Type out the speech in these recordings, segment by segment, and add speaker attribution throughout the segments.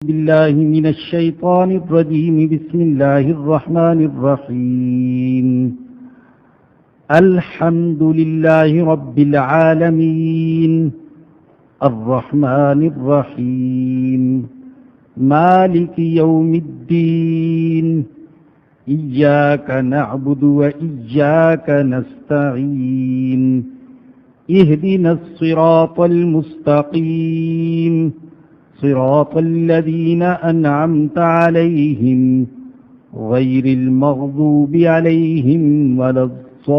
Speaker 1: بالله من الشيطان الرجيم. بسم الله الرحمن الرحيم. الحمد لله رب العالمين الرحمن الرحيم مالك يوم الدين إياك نعبد وإياك نستعين اهدنا الصراط المستقيم صراط الذين أنعمت عليهم غير المغضوب عليهم ولا الضالين.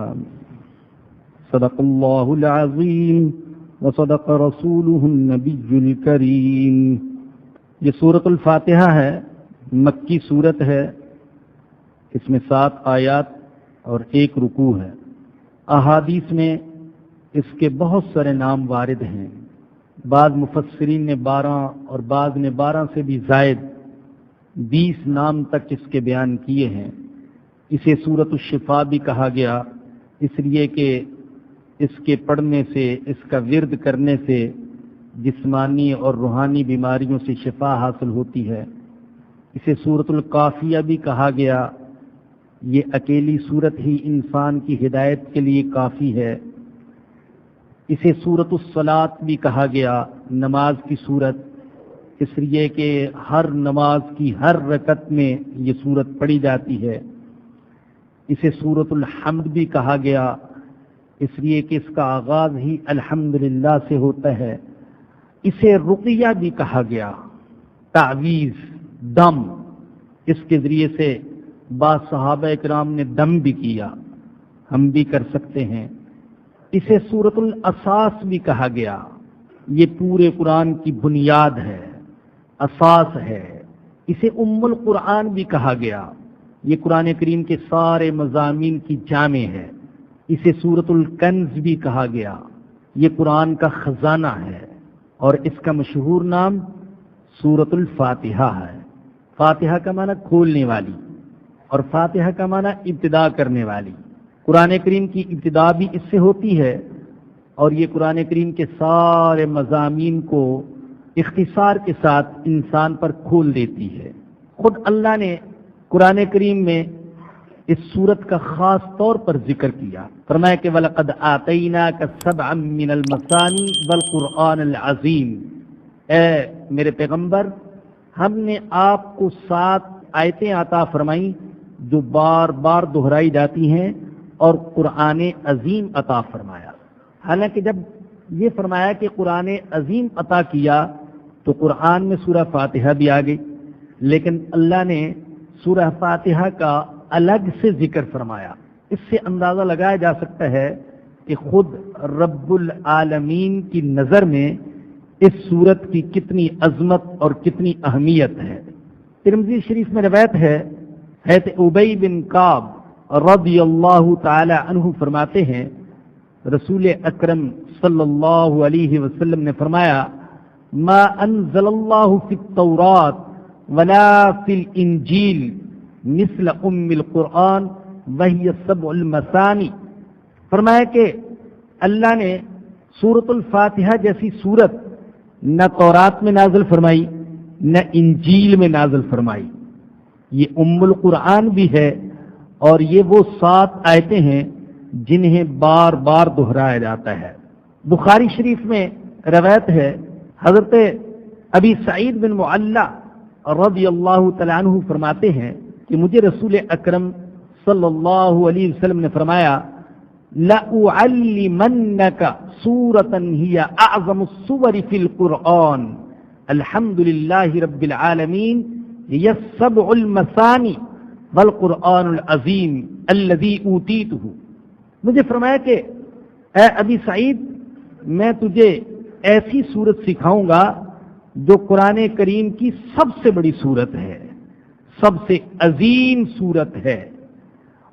Speaker 1: آمين. صدق الله العظيم وصدق رسوله النبي الكريم. یہ سورۃ الفاتحہ ہے، مکی سورت ہے. اس میں 7 آیات اور 1 رکوع ہے. احادیث میں اس کے بہت سارے نام وارد ہیں. بعض مفسرین نے 12 اور بعض نے 12 سے بھی زائد 20 نام تک اس کے بیان کیے ہیں. اسے سورۃ الشفاء بھی کہا گیا، اس لیے کہ اس کے پڑھنے سے، اس کا ورد کرنے سے جسمانی اور روحانی بیماریوں سے شفا حاصل ہوتی ہے. اسے سورۃ القافیہ بھی کہا گیا. یہ اکیلی صورت ہی انسان کی ہدایت کے لیے کافی ہے. اسے سورۃ الصلاۃ بھی کہا گیا، نماز کی صورت، اس لیے کہ ہر نماز کی ہر رکعت میں یہ صورت پڑھی جاتی ہے. اسے سورۃ الحمد بھی کہا گیا، اس لیے کہ اس کا آغاز ہی الحمدللہ سے ہوتا ہے. اسے رقیہ بھی کہا گیا، تعویذ، دم. اس کے ذریعے سے بعض صحابہ اکرام نے دم بھی کیا، ہم بھی کر سکتے ہیں. اسے سورۃ الاساس بھی کہا گیا. یہ پورے قرآن کی بنیاد ہے، اساس ہے. اسے ام القرآن بھی کہا گیا. یہ قرآن کریم کے سارے مضامین کی جامع ہے. اسے سورۃ الکنز بھی کہا گیا. یہ قرآن کا خزانہ ہے. اور اس کا مشہور نام سورۃ الفاتحہ ہے. فاتحہ کا معنی کھولنے والی، اور فاتحہ کا معنی ابتدا کرنے والی. قرآن کریم کی ابتدا بھی اس سے ہوتی ہے، اور یہ قرآن کریم کے سارے مضامین کو اختصار کے ساتھ انسان پر کھول دیتی ہے. خود اللہ نے قرآن کریم میں اس سورت کا خاص طور پر ذکر کیا. فرمایا کہ وَلَقَدْ آتَيْنَاكَ سَبْعًا مِّنَ الْمَثَانِي وَالْقُرْآنِ الْعَظِيمِ. اے میرے پیغمبر، ہم نے آپ کو 7 آیتیں عطا فرمائیں جو بار بار دہرائی جاتی ہیں، اور قرآن عظیم عطا فرمایا. حالانکہ جب یہ فرمایا کہ قرآن عظیم عطا کیا تو قرآن میں سورہ فاتحہ بھی آ گئی، لیکن اللہ نے سورہ فاتحہ کا الگ سے ذکر فرمایا. اس سے اندازہ لگایا جا سکتا ہے کہ خود رب العالمین کی نظر میں اس سورت کی کتنی عظمت اور کتنی اہمیت ہے. ترمذی شریف میں روایت ہے، حضرت ابی بن کعب رضی اللہ تعالی عنہ فرماتے ہیں، رسول اکرم صلی اللہ علیہ وسلم نے فرمایا، ما انزل اللہ فی التوراۃ ولا فی الانجیل مثل ام القرآن وہی 7 المثانی. فرمایا کہ اللہ نے سورۃ الفاتحہ جیسی سورت نہ تورات میں نازل فرمائی نہ انجیل میں نازل فرمائی. یہ ام القرآن بھی ہے، اور یہ وہ 7 آیتیں ہیں جنہیں بار بار دہرایا جاتا ہے. بخاری شریف میں روایت ہے، حضرت ابی سعید بن معلّہ رضی اللہ تعالی عنہ فرماتے ہیں کہ مجھے رسول اکرم صلی اللہ علیہ وسلم نے فرمایا، لَأُعَلِّمَنَّكَ سُورَةً هِيَ أَعْظَمُ السُّوَرِ فِي الْقُرْآنِ الحمد للہ رب العالمین هِيَ 7 المثانی والقرآن العظیم الذی اوتیتہ. مجھے فرمایا کہ اے ابی سعید، میں تجھے ایسی صورت سکھاؤں گا جو قرآن کریم کی سب سے بڑی صورت ہے، سب سے عظیم صورت ہے.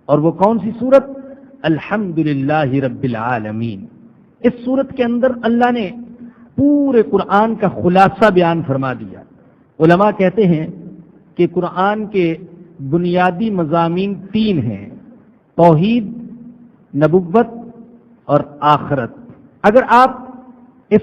Speaker 1: اور وہ کون سی صورت؟ الحمد للہ رب العالمین. اس صورت کے اندر اللہ نے پورے قرآن کا خلاصہ بیان فرما دیا. علماء کہتے ہیں کہ قرآن کے بنیادی مضامین 3 ہیں، توحید، نبوت اور آخرت. اگر آپ اس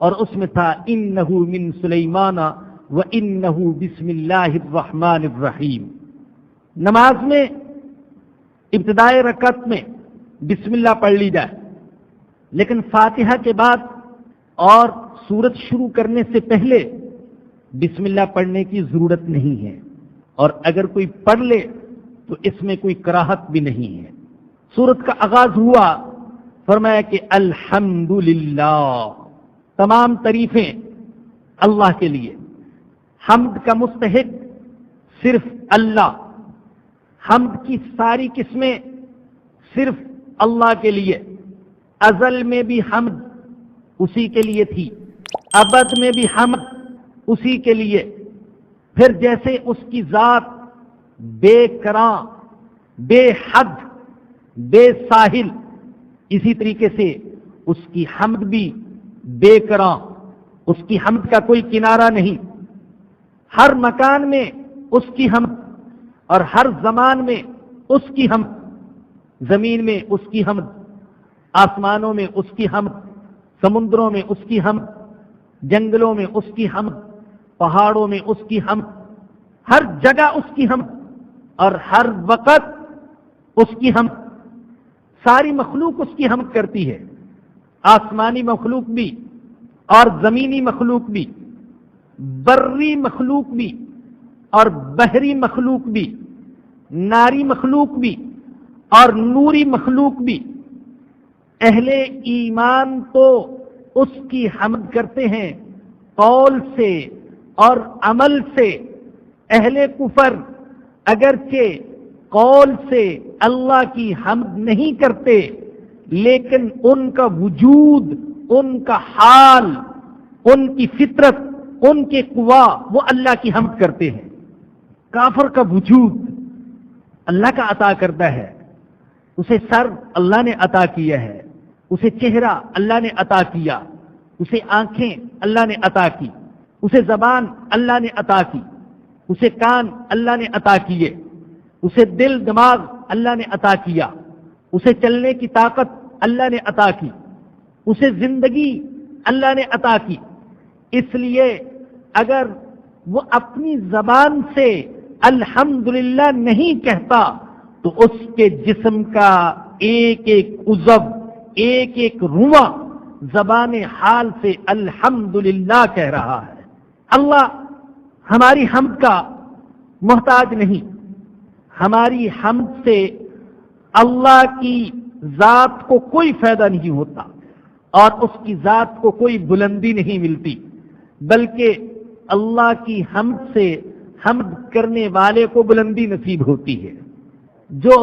Speaker 1: اور اس میں تھا انہ من سلیمان و انہ بسم اللہ الرحمن الرحیم. نماز میں ابتدائی رکعت میں بسم اللہ پڑھ لی جائے، لیکن فاتحہ کے بعد اور سورت شروع کرنے سے پہلے بسم اللہ پڑھنے کی ضرورت نہیں ہے، اور اگر کوئی پڑھ لے تو اس میں کوئی کراہت بھی نہیں ہے. سورت کا آغاز ہوا، فرمایا کہ الحمدللہ، تمام تعریفیں اللہ کے لیے، حمد کا مستحق صرف اللہ، حمد کی ساری قسمیں صرف اللہ کے لیے. ازل میں بھی حمد اسی کے لیے تھی، ابد میں بھی حمد اسی کے لیے. پھر جیسے اس کی ذات بے کراں، بے حد، بے ساحل، اسی طریقے سے اس کی حمد بھی بے کراں، اس کی حمد کا کوئی کنارہ نہیں. ہر مکان میں اس کی حمد، اور ہر زمان میں اس کی حمد. زمین میں اس کی حمد، آسمانوں میں اس کی حمد، سمندروں میں اس کی حمد، جنگلوں میں اس کی حمد، پہاڑوں میں اس کی حمد، ہر جگہ اس کی حمد، اور ہر وقت اس کی حمد. ساری مخلوق اس کی حمد کرتی ہے، آسمانی مخلوق بھی اور زمینی مخلوق بھی، بری مخلوق بھی اور بحری مخلوق بھی، ناری مخلوق بھی اور نوری مخلوق بھی. اہل ایمان تو اس کی حمد کرتے ہیں قول سے اور عمل سے. اہل کفر اگرچہ قول سے اللہ کی حمد نہیں کرتے، لیکن ان کا وجود، ان کا حال، ان کی فطرت، ان کے قوا وہ اللہ کی حمد کرتے ہیں. کافر کا وجود اللہ کا عطا کرتا ہے، اسے سر اللہ نے عطا کیا ہے، اسے چہرہ اللہ نے عطا کیا، اسے آنکھیں اللہ نے عطا کی، اسے زبان اللہ نے عطا کی، اسے کان اللہ نے عطا کیے، اسے دل دماغ اللہ نے عطا کیا، اسے چلنے کی طاقت اللہ نے عطا کی، اسے زندگی اللہ نے عطا کی. اس لیے اگر وہ اپنی زبان سے الحمدللہ نہیں کہتا تو اس کے جسم کا ایک ایک عضو، ایک ایک رواں زبان حال سے الحمدللہ کہہ رہا ہے. اللہ ہماری حمد کا محتاج نہیں. ہماری حمد سے اللہ کی ذات کو کوئی فائدہ نہیں ہوتا اور اس کی ذات کو کوئی بلندی نہیں ملتی، بلکہ اللہ کی حمد سے حمد کرنے والے کو بلندی نصیب ہوتی ہے. جو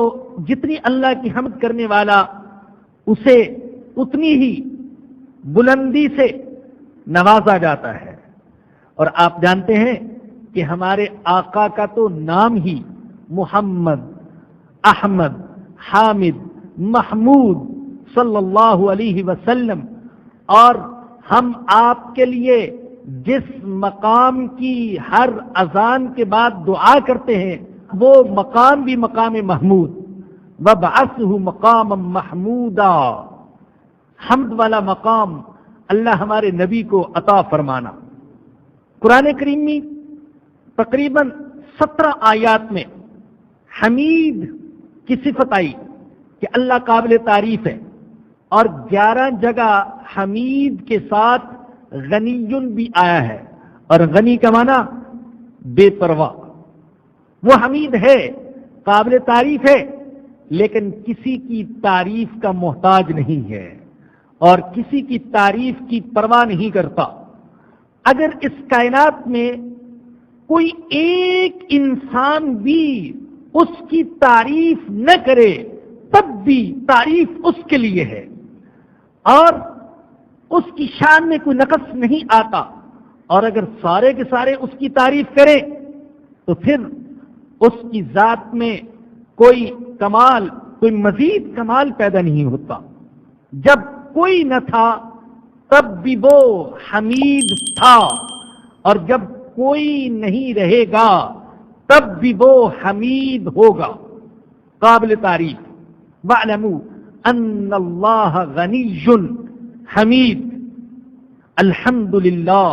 Speaker 1: جتنی اللہ کی حمد کرنے والا، اسے اتنی ہی بلندی سے نوازا جاتا ہے. اور آپ جانتے ہیں کہ ہمارے آقا کا تو نام ہی محمد، احمد، حامد، محمود صلی اللہ علیہ وسلم، اور ہم آپ کے لیے جس مقام کی ہر اذان کے بعد دعا کرتے ہیں وہ مقام بھی مقام محمود. وَابْعَثْهُ مَقَامًا مَحْمُودًا، حمد والا مقام اللہ ہمارے نبی کو عطا فرمانا. قرآن کریم میں تقریباً 17 آیات میں حمید کی صفت آئی کہ اللہ قابل تعریف ہے، اور 11 جگہ حمید کے ساتھ غنی بھی آیا ہے، اور غنی کا معنی بے پرواہ. وہ حمید ہے، قابل تعریف ہے، لیکن کسی کی تعریف کا محتاج نہیں ہے اور کسی کی تعریف کی پرواہ نہیں کرتا. اگر اس کائنات میں کوئی ایک انسان بھی اس کی تعریف نہ کرے تب بھی تعریف اس کے لیے ہے، اور اس کی شان میں کوئی نقص نہیں آتا. اور اگر سارے کے سارے اس کی تعریف کریں تو پھر اس کی ذات میں کوئی کمال، کوئی مزید کمال پیدا نہیں ہوتا. جب کوئی نہ تھا تب بھی وہ حمید تھا، اور جب کوئی نہیں رہے گا تب بھی وہ حمید ہوگا، قابل تعریف. وَاعْلَمُوا أَنَّ اللَّهَ غَنِيٌّ حمید. الحمدللہ،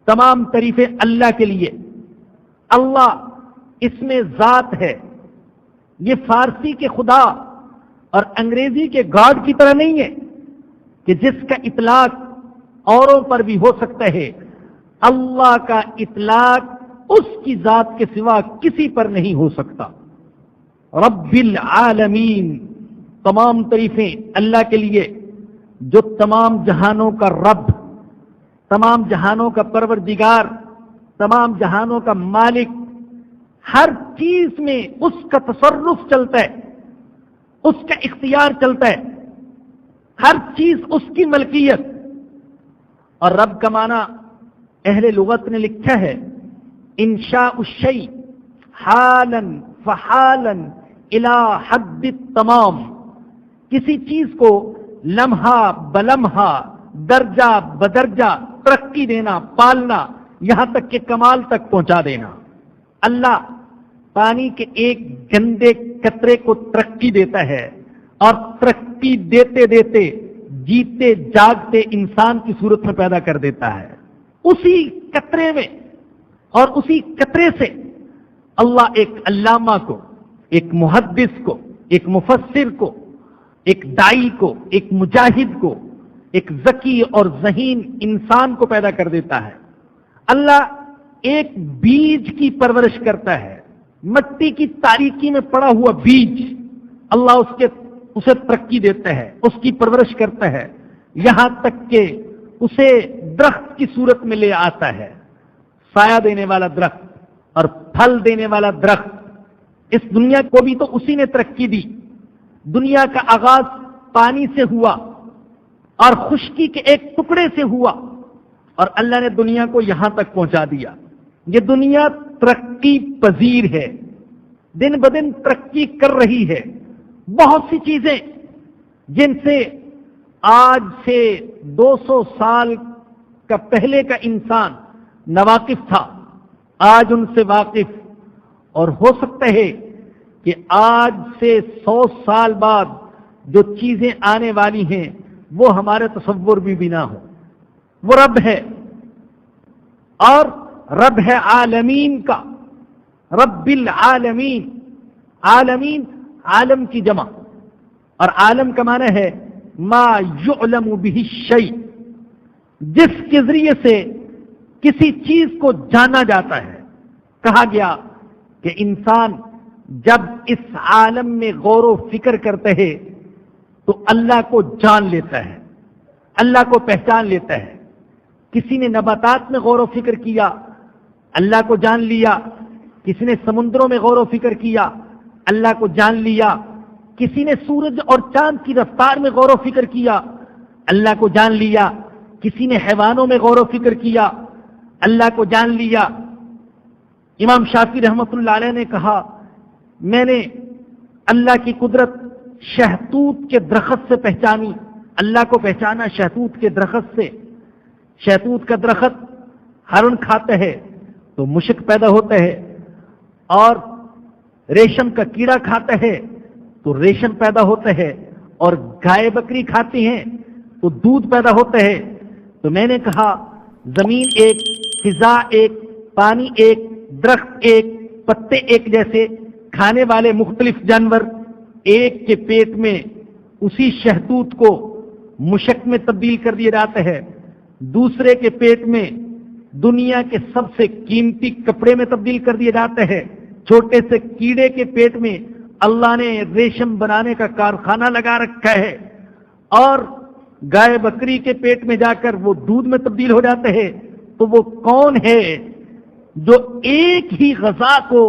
Speaker 1: تمام تعریفیں اللہ کے لیے۔ اللہ اس میں ذات ہے، یہ فارسی کے خدا اور انگریزی کے گاڈ کی طرح نہیں ہے کہ جس کا اطلاق اوروں پر بھی ہو سکتا ہے۔ اللہ کا اطلاق اس کی ذات کے سوا کسی پر نہیں ہو سکتا۔ رب العالمین، تمام تعریفیں اللہ کے لیے جو تمام جہانوں کا رب، تمام جہانوں کا پروردگار، تمام جہانوں کا مالک، ہر چیز میں اس کا تصرف چلتا ہے، اس کا اختیار چلتا ہے، ہر چیز اس کی ملکیت۔ اور رب کا معنی اہل لغت نے لکھا ہے انشاء الشیء حالا فحالا الی حد التمام، کسی چیز کو لمحہ بلمحہ، درجہ بدرجہ ترقی دینا، پالنا، یہاں تک کہ کمال تک پہنچا دینا۔ اللہ پانی کے ایک گندے قطرے کو ترقی دیتا ہے اور ترقی دیتے دیتے جیتے جاگتے انسان کی صورت میں پیدا کر دیتا ہے۔ اسی قطرے میں اور اسی قطرے سے اللہ ایک علامہ کو، ایک محدث کو، ایک مفسر کو، ایک دائی کو، ایک مجاہد کو، ایک ذکی اور ذہین انسان کو پیدا کر دیتا ہے۔ اللہ ایک بیج کی پرورش کرتا ہے، مٹی کی تاریکی میں پڑا ہوا بیج، اللہ اسے ترقی دیتا ہے، اس کی پرورش کرتا ہے، یہاں تک کہ اسے درخت کی صورت میں لے آتا ہے، سایہ دینے والا درخت اور پھل دینے والا درخت۔ اس دنیا کو بھی تو اسی نے ترقی دی۔ دنیا کا آغاز پانی سے ہوا اور خشکی کے ایک ٹکڑے سے ہوا، اور اللہ نے دنیا کو یہاں تک پہنچا دیا۔ یہ دنیا ترقی پذیر ہے، دن بدن ترقی کر رہی ہے۔ بہت سی چیزیں جن سے آج سے 200 سال کا پہلے کا انسان ناواقف تھا، آج ان سے واقف، اور ہو سکتا ہے کہ آج سے 100 سال بعد جو چیزیں آنے والی ہیں وہ ہمارے تصور بھی نہ ہو۔ وہ رب ہے، اور رب ہے عالمین کا، رب العالمین۔ عالمین عالم کی جمع، اور عالم کا معنی ہے ما یعلم بہ الشیء، جس کے ذریعے سے کسی چیز کو جانا جاتا ہے۔ کہا گیا کہ انسان جب اس عالم میں غور و فکر کرتا ہے تو اللہ کو جان لیتا ہے، اللہ کو پہچان لیتا ہے۔ کسی نے نباتات میں غور و فکر کیا، اللہ کو جان لیا۔ کسی نے سمندروں میں غور و فکر کیا، اللہ کو جان لیا۔ کسی نے سورج اور چاند کی رفتار میں غور و فکر کیا، اللہ کو جان لیا۔ کسی نے حیوانوں میں غور و فکر کیا، اللہ کو جان لیا۔ امام شافعی رحمۃ اللہ علیہ نے کہا، میں نے اللہ کی قدرت شہتوت کے درخت سے پہچانی، اللہ کو پہچانا شہتوت کے درخت سے۔ شہتوت کا درخت ہرن کھاتا ہے تو مشک پیدا ہوتا ہے، اور ریشم کا کیڑا کھاتا ہے تو ریشم پیدا ہوتا ہے، اور گائے بکری کھاتی ہیں تو دودھ پیدا ہوتا ہے۔ تو میں نے کہا زمین ایک، فضا ایک، پانی ایک، درخت ایک، پتے ایک جیسے، کھانے والے مختلف جانور، ایک کے پیٹ میں اسی شہتوت کو مشک میں تبدیل کر دیا جاتا ہے، دوسرے کے پیٹ میں دنیا کے سب سے قیمتی کپڑے میں تبدیل کر دیا جاتا ہے، چھوٹے سے کیڑے کے پیٹ میں اللہ نے ریشم بنانے کا کارخانہ لگا رکھا ہے، اور گائے بکری کے پیٹ میں جا کر وہ دودھ میں تبدیل ہو جاتا ہے۔ تو وہ کون ہے جو ایک ہی غذا کو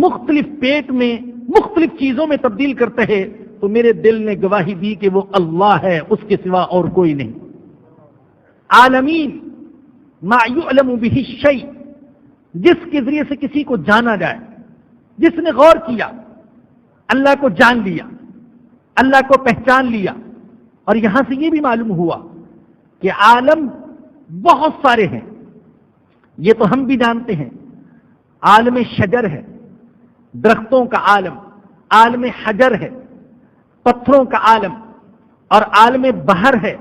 Speaker 1: مختلف پیٹ میں مختلف چیزوں میں تبدیل کرتا ہے؟ تو میرے دل نے گواہی دی کہ وہ اللہ ہے، اس کے سوا اور کوئی نہیں۔ عالمین ما یعلم بہ الشیء، جس کے ذریعے سے کسی کو جانا جائے، جس نے غور کیا، اللہ کو جان لیا، اللہ کو پہچان لیا۔ اور یہاں سے یہ بھی معلوم ہوا کہ عالم بہت سارے ہیں، یہ تو ہم بھی جانتے ہیں۔ عالم شجر ہے، درختوں کا عالم، عالم حجر ہے، پتھروں کا عالم، اور عالم بحر ہے،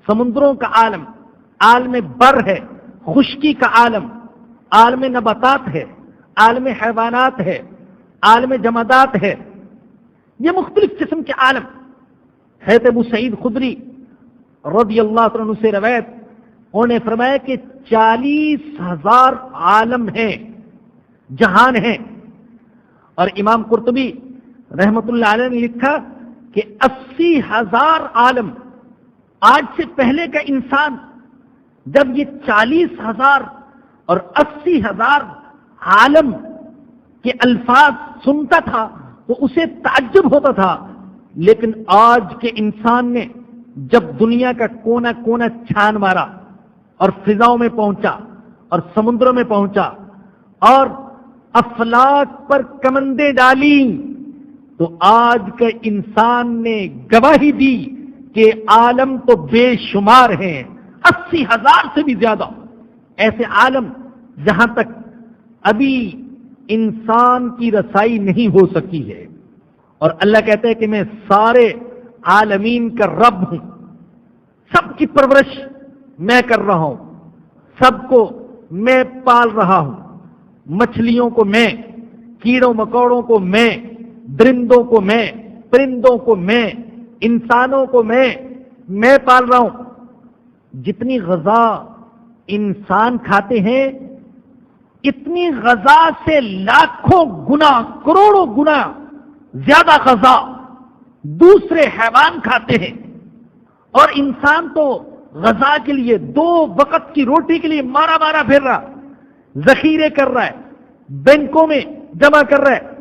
Speaker 1: سمندروں کا عالم، عالم بر ہے، خشکی کا عالم، عالم نباتات ہے، عالم حیوانات ہے، عالم جمادات ہے، یہ مختلف قسم کے عالم. حضرت ابو سعید خدری رضی اللہ عنہ سے روایت، انہوں نے فرمایا کہ 40,000 عالم ہیں، جہان ہیں. اور امام قرطبی رحمت اللہ علیہ نے لکھا کہ 80,000 عالم. آج سے پہلے کا انسان جب یہ 40,000 اور 80,000 عالم کے الفاظ سنتا تھا تو اسے تعجب ہوتا تھا، لیکن آج کے انسان نے جب دنیا کا کونا کونا چھان مارا اور فضاؤں میں پہنچا اور سمندروں میں پہنچا اور افلاک پر کمندیں ڈالی، تو آج کے انسان نے گواہی دی کہ عالم تو بے شمار ہیں، 80,000 سے بھی زیادہ ایسے عالم جہاں تک ابھی انسان کی رسائی نہیں ہو سکی ہے. اور اللہ کہتا ہے کہ میں سارے عالمین کا رب ہوں، سب کی پرورش میں کر رہا ہوں، سب کو میں پال رہا ہوں. مچھلیوں کو میں، کیڑوں مکوڑوں کو میں، درندوں کو میں، پرندوں کو میں، انسانوں کو میں پال رہا ہوں. جتنی غذا انسان کھاتے ہیں اتنی غذا سے لاکھوں گنا، کروڑوں گنا زیادہ غذا دوسرے حیوان کھاتے ہیں. اور انسان تو غذا کے لیے 2 وقت کی روٹی کے لیے مارا مارا پھر رہا، ذخیرے کر رہا ہے، بینکوں میں جمع کر رہا ہے،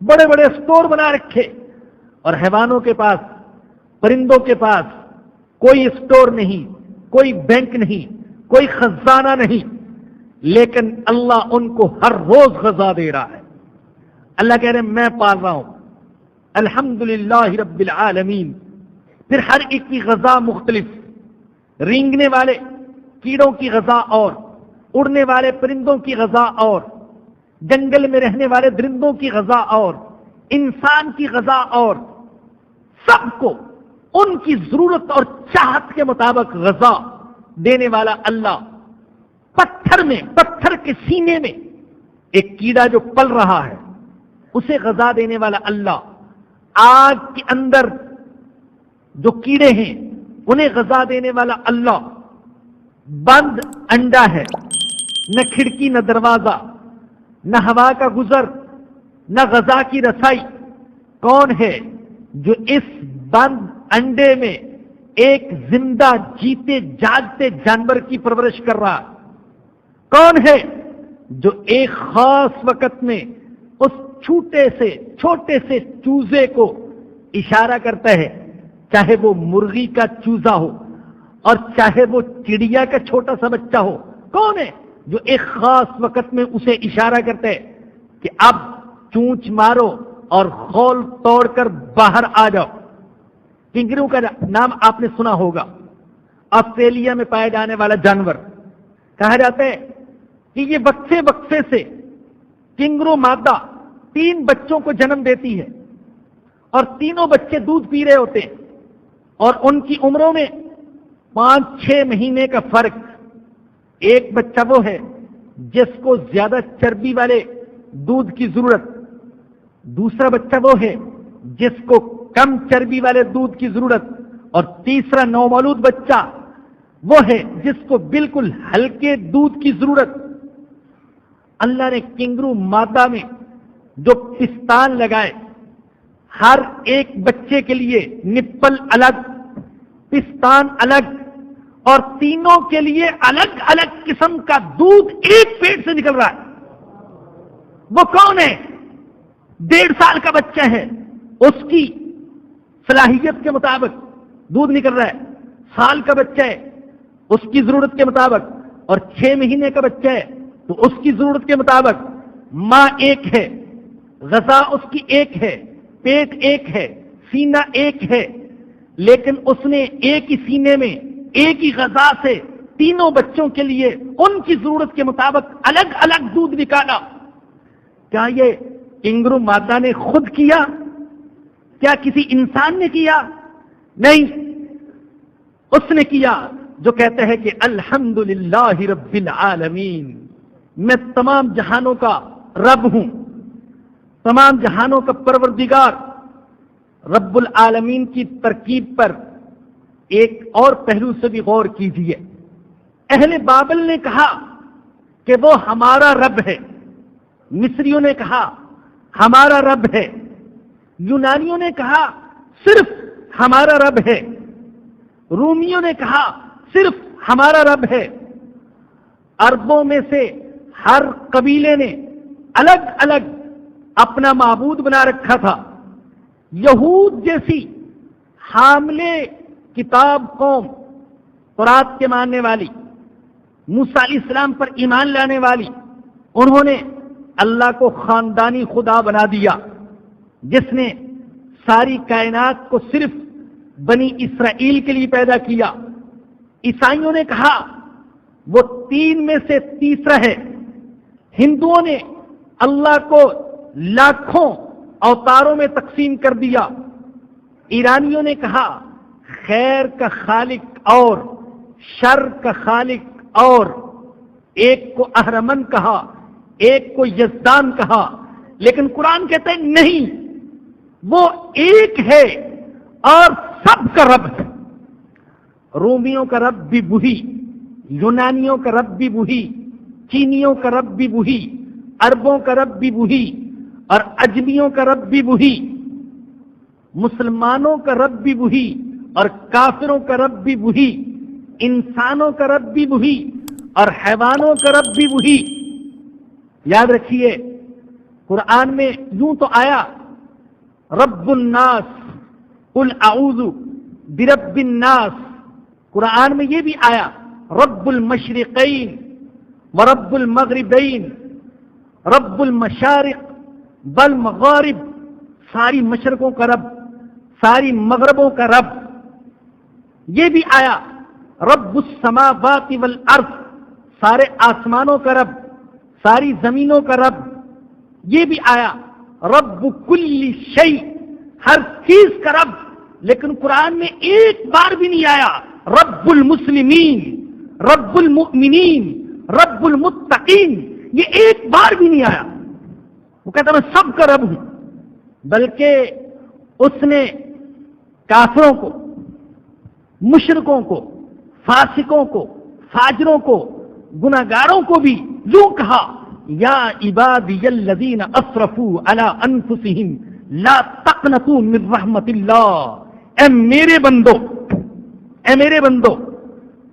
Speaker 1: بڑے بڑے اسٹور بنا رکھے. اور حیوانوں کے پاس، پرندوں کے پاس کوئی اسٹور نہیں، کوئی بینک نہیں، کوئی خزانہ نہیں، لیکن اللہ ان کو ہر روز غذا دے رہا ہے. اللہ کہہ رہے ہیں میں پال رہا ہوں، الحمدللہ رب العالمین. پھر ہر ایک کی غذا مختلف، رینگنے والے کیڑوں کی غذا اور، اڑنے والے پرندوں کی غذا اور، جنگل میں رہنے والے درندوں کی غذا اور، انسان کی غذا اور. سب کو ان کی ضرورت اور چاہت کے مطابق غذا دینے والا اللہ. پتھر میں، پتھر کے سینے میں ایک کیڑا جو پل رہا ہے اسے غذا دینے والا اللہ. آگ کے اندر جو کیڑے ہیں انہیں غذا دینے والا اللہ. بند انڈا ہے، نہ کھڑکی نہ دروازہ، نہ ہوا کا گزر، نہ غذا کی رسائی. کون ہے جو اس بند انڈے میں ایک زندہ جیتے جاگتے جانور کی پرورش کر رہا؟ کون ہے جو ایک خاص وقت میں اس چھوٹے سے چوزے کو اشارہ کرتا ہے، چاہے وہ مرغی کا چوزا ہو اور چاہے وہ چڑیا کا چھوٹا سا بچہ ہو؟ کون ہے جو ایک خاص وقت میں اسے اشارہ کرتا ہے کہ اب چونچ مارو اور خول توڑ کر باہر آ جاؤ؟ کنگرو کا نام آپ نے سنا ہوگا، آسٹریلیا میں پائے جانے والا جانور. کہا جاتا ہے کہ یہ بکسے سے کنگرو مادہ 3 بچوں کو جنم دیتی ہے اور تینوں بچے دودھ پی رہے ہوتے ہیں اور ان کی عمروں میں 5-6 مہینے کا فرق. ایک بچہ وہ ہے جس کو زیادہ چربی والے دودھ کی ضرورت، دوسرا بچہ وہ ہے جس کو کم چربی والے دودھ کی ضرورت، اور تیسرا نومولود بچہ وہ ہے جس کو بالکل ہلکے دودھ کی ضرورت. اللہ نے کنگرو مادہ میں جو پستان لگائے، ہر ایک بچے کے لیے نپل الگ، پستان الگ، اور تینوں کے لیے الگ الگ قسم کا دودھ ایک پیٹ سے نکل رہا ہے. وہ کون ہے؟ 1.5 سال کا بچہ ہے، اس کی صلاحیت کے مطابق دودھ نکل رہا ہے. سال کا بچہ ہے اس کی ضرورت کے مطابق، اور 6 مہینے کا بچہ ہے تو اس کی ضرورت کے مطابق. ماں ایک ہے، غذا اس کی ایک ہے، پیٹ ایک ہے، سینہ ایک ہے، لیکن اس نے ایک ہی سینے میں ایک ہی غذا سے تینوں بچوں کے لیے ان کی ضرورت کے مطابق الگ الگ دودھ نکالا. کیا یہ کنگرو مادہ نے خود کیا؟ کیا کسی انسان نے کیا؟ نہیں، اس نے کیا. جو کہتا ہے کہ الحمدللہ رب العالمین، میں تمام جہانوں کا رب ہوں، تمام جہانوں کا پروردگار۔ رب العالمین کی ترکیب پر ایک اور پہلو سے بھی غور کیجیے۔ اہل بابل نے کہا کہ وہ ہمارا رب ہے، مصریوں نے کہا ہمارا رب ہے، یونانیوں نے کہا صرف ہمارا رب ہے، رومیوں نے کہا صرف ہمارا رب ہے۔ عربوں میں سے ہر قبیلے نے الگ الگ اپنا معبود بنا رکھا تھا۔ یہود جیسی حاملے کتاب قوم، تورات کے ماننے والی، موسیٰ علیہ السلام پر ایمان لانے والی، انہوں نے اللہ کو خاندانی خدا بنا دیا، جس نے ساری کائنات کو صرف بنی اسرائیل کے لیے پیدا کیا۔ عیسائیوں نے کہا وہ تین میں سے تیسرا ہے۔ ہندوؤں نے اللہ کو لاکھوں اوتاروں میں تقسیم کر دیا۔ ایرانیوں نے کہا خیر کا خالق اور شر کا خالق اور، ایک کو اہرمن کہا، ایک کو یزدان کہا، لیکن قرآن کہتا ہے نہیں، وہ ایک ہے اور سب کا رب ہے۔ رومیوں کا رب بھی وہی، یونانیوں کا رب بھی وہی، چینیوں کا رب بھی وہی، عربوں کا رب بھی وہی، اور اجمیوں کا رب بھی وہی، مسلمانوں کا رب بھی وہی اور کافروں کا رب بھی وہی، انسانوں کا رب بھی وہی اور حیوانوں کا رب بھی وہی۔ یاد رکھیے قرآن میں یوں تو آیا رب الناس قل اعوذ برب الناس، قرآن میں یہ بھی آیا رب المشرقین ورب المغربین، رب المشارق والمغارب، ساری مشرقوں کا رب، ساری مغربوں کا رب۔ یہ بھی آیا رب السماوات والارض، سارے آسمانوں کا رب، ساری زمینوں کا رب۔ یہ بھی آیا رب کل شیء، ہر چیز کا رب، لیکن قرآن میں ایک بار بھی نہیں آیا رب المسلمین، رب المؤمنین، رب المتقین، یہ ایک بار بھی نہیں آیا۔ وہ کہتا میں سب کا رب ہوں، بلکہ اس نے کافروں کو، مشرکوں کو، فاسقوں کو، فاجروں کو، گناہگاروں کو بھی یوں کہا یا عبادی الذین اسرفوا علی انفسہم لا تقنطوا من رحمت اللہ، اے میرے بندو، اے میرے بندو،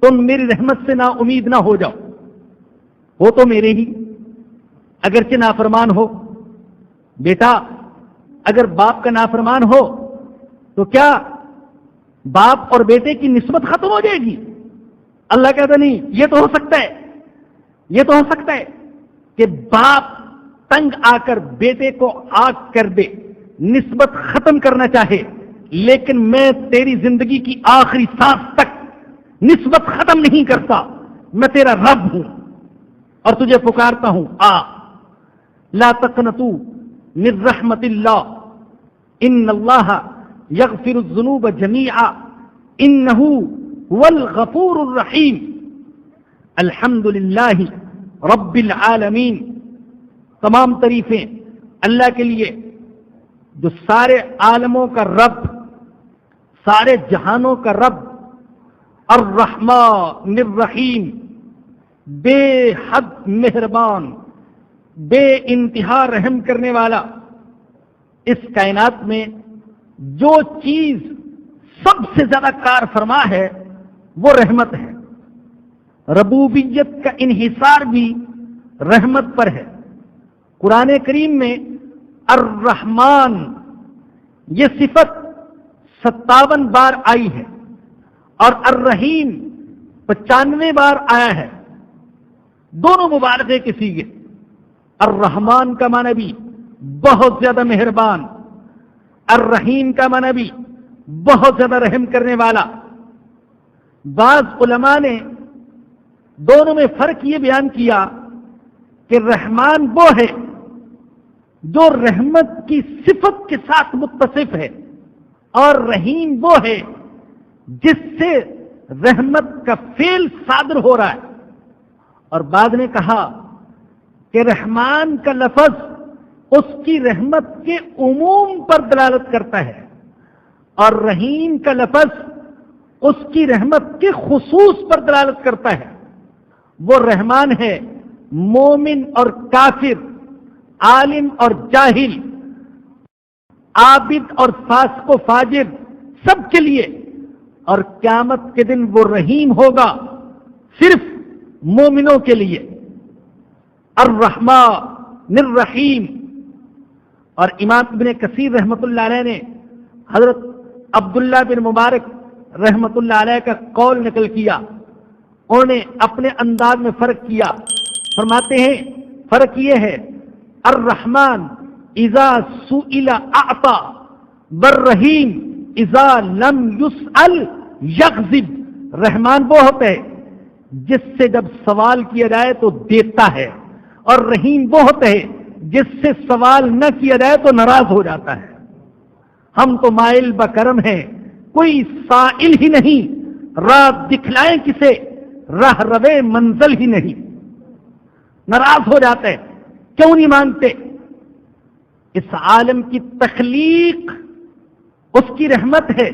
Speaker 1: تم میری رحمت سے نا امید نہ ہو جاؤ، ہو تو میرے ہی، اگرچہ نافرمان ہو۔ بیٹا اگر باپ کا نافرمان ہو تو کیا باپ اور بیٹے کی نسبت ختم ہو جائے گی؟ اللہ کہتا نہیں، یہ تو ہو سکتا ہے، یہ تو ہو سکتا ہے کہ باپ تنگ آ کر بیٹے کو آگ کر دے، نسبت ختم کرنا چاہے، لیکن میں تیری زندگی کی آخری سانس تک نسبت ختم نہیں کرتا، میں تیرا رب ہوں اور تجھے پکارتا ہوں، آ لا تقنطوا من رحمت اللہ ان اللہ یغفر الذنوب جميعا انہ هو الغفور الرحیم۔ الحمدللہ رب العالمین، تمام تعریفیں اللہ کے لیے جو سارے عالموں کا رب، سارے جہانوں کا رب، الرحمن الرحیم، بے حد مہربان، بے انتہا رحم کرنے والا۔ اس کائنات میں جو چیز سب سے زیادہ کار فرما ہے وہ رحمت ہے۔ ربوبیت کا انحصار بھی رحمت پر ہے۔ قرآن کریم میں الرحمن یہ صفت 57 بار آئی ہے اور الرحیم 95 بار آیا ہے، دونوں مبالغے کے سیغے۔ الرحمن کا معنی بھی بہت زیادہ مہربان، الرحیم کا معنی بھی بہت زیادہ رحم کرنے والا۔ بعض علماء نے دونوں میں فرق یہ بیان کیا کہ رحمان وہ ہے جو رحمت کی صفت کے ساتھ متصف ہے، اور رحیم وہ ہے جس سے رحمت کا فعل صادر ہو رہا ہے. اور بعد نے کہا کہ رحمان کا لفظ اس کی رحمت کے عموم پر دلالت کرتا ہے اور رحیم کا لفظ اس کی رحمت کے خصوص پر دلالت کرتا ہے. وہ رحمان ہے مومن اور کافر، عالم اور جاہل، عابد اور فاسق و فاجر، سب کے لیے. اور قیامت کے دن وہ رحیم ہوگا صرف مومنوں کے لیے. الرحمن الرحیم. اور امام ابن کثیر رحمۃ اللہ علیہ نے حضرت عبداللہ بن مبارک رحمۃ اللہ علیہ کا قول نقل کیا. انہوں نے اپنے انداز میں فرق کیا. فرماتے ہیں فرق یہ ہے، الرحمن اذا سئل اعطى والرحیم اذا لم يسأل یغضب. رحمان وہ ہوتا ہے جس سے جب سوال کیا جائے تو دیتا ہے، اور رحیم وہ ہوتا ہے جس سے سوال نہ کیا جائے تو ناراض ہو جاتا ہے. ہم تو مائل بکرم ہیں، کوئی سائل ہی نہیں، راہ دکھلائیں کسے، راہ روے منزل ہی نہیں. ناراض ہو جاتے ہیں، کیوں نہیں مانتے. اس عالم کی تخلیق اس کی رحمت ہے،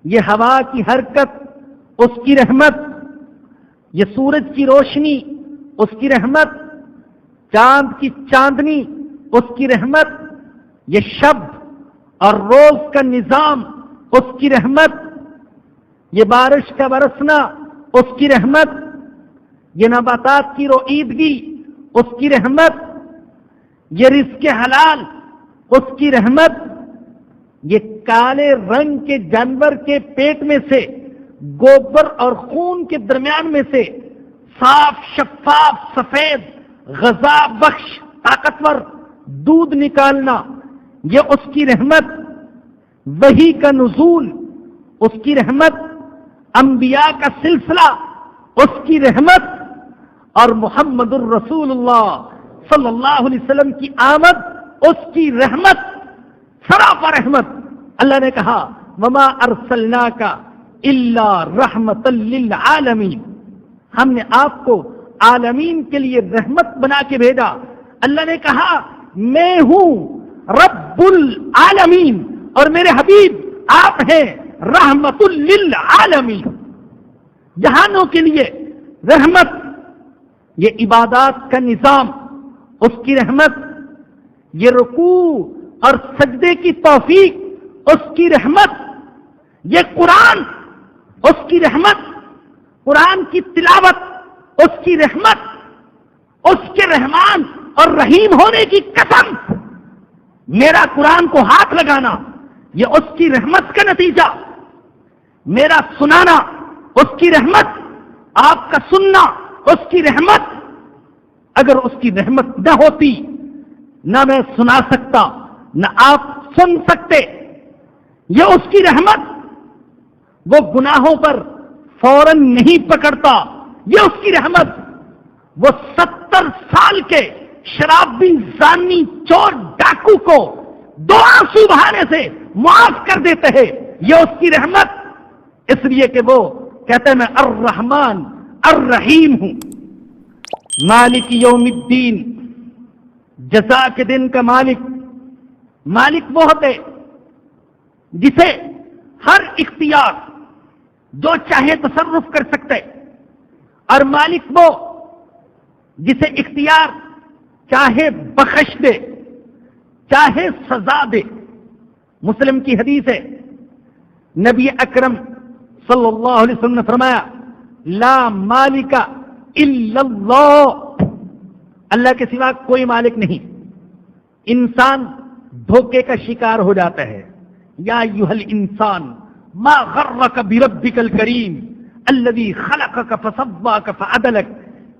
Speaker 1: یہ ہوا کی حرکت اس کی رحمت، یہ سورج کی روشنی اس کی رحمت، چاند کی چاندنی اس کی رحمت، یہ شب اور روز کا نظام اس کی رحمت، یہ بارش کا برسنا اس کی رحمت، یہ نباتات کی روئیدگی اس کی رحمت، یہ رزق حلال اس کی رحمت، یہ کالے رنگ کے جانور کے پیٹ میں سے گوبر اور خون کے درمیان میں سے صاف شفاف سفید غذا بخش طاقتور دودھ نکالنا، یہ اس کی رحمت. وحی کا نزول اس کی رحمت، انبیاء کا سلسلہ اس کی رحمت، اور محمد الرسول اللہ صلی اللہ علیہ وسلم کی آمد اس کی رحمت، سراپا رحمت. اللہ نے کہا وما ارسلناک الا رحمتا للعالمین. ہم نے آپ کو عالمین کے لیے رحمت بنا کے بھیجا. اللہ نے کہا میں ہوں رب العالمین اور میرے حبیب آپ ہیں رحمت للعالمین، جہانوں کے لیے رحمت. یہ عبادات کا نظام اس کی رحمت، یہ رکوع اور سجدے کی توفیق اس کی رحمت، یہ قرآن اس کی رحمت، قرآن کی تلاوت اس کی رحمت. اس کے رحمان اور رحیم ہونے کی قسم، میرا قرآن کو ہاتھ لگانا یہ اس کی رحمت کا نتیجہ، میرا سنانا اس کی رحمت، آپ کا سننا اس کی رحمت. اگر اس کی رحمت نہ ہوتی نہ میں سنا سکتا نہ آپ سن سکتے. یہ اس کی رحمت. وہ گناہوں پر فوراً نہیں پکڑتا، یہ اس کی رحمت. وہ 70 سال کے شرابی زانی چور ڈاکو کو 2 آنسو بہانے سے معاف کر دیتے ہیں، یہ اس کی رحمت. اس لیے کہ وہ کہتے ہیں میں الرحمن الرحیم ہوں. مالک یوم الدین، جزا کے دن کا مالک. مالک وہ ہوتے جسے ہر اختیار جو چاہے تصرف کر سکتے، اور مالک وہ جسے اختیار چاہے بخش دے چاہے سزا دے. مسلم کی حدیث ہے، نبی اکرم صلی اللہ علیہ وسلم نے فرمایا لا مالک الا اللہ، اللہ کے سوا کوئی مالک نہیں. انسان دھوکے کا شکار ہو جاتا ہے. یا ایھا الانسان ما غرک بربک الکریم الذی خلقک فسواک فعدلک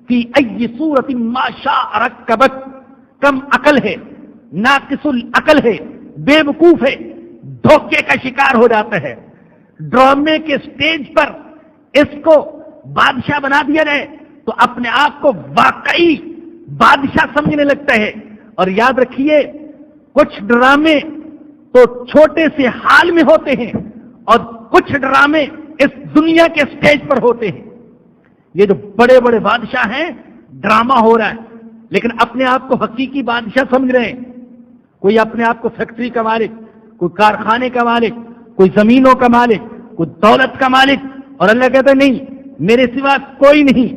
Speaker 1: فی ای صورت ما شاء رکبک. کم عقل ہے، ناقص العقل ہے، بے وقوف ہے، دھوکے کا شکار ہو جاتا ہے. ڈرامے کے سٹیج پر اس کو بادشاہ بنا دیا جائے تو اپنے آپ کو واقعی بادشاہ سمجھنے لگتا ہے. اور یاد رکھیے کچھ ڈرامے تو چھوٹے سے حال میں ہوتے ہیں اور کچھ ڈرامے اس دنیا کے سٹیج پر ہوتے ہیں. یہ جو بڑے بڑے بادشاہ ہیں، ڈرامہ ہو رہا ہے، لیکن اپنے آپ کو حقیقی بادشاہ سمجھ رہے ہیں. کوئی اپنے آپ کو فیکٹری کا مالک، کوئی کارخانے کا مالک، کوئی زمینوں کا مالک، کوئی دولت کا مالک، اور اللہ کہتا ہے نہیں، میرے سوا کوئی نہیں.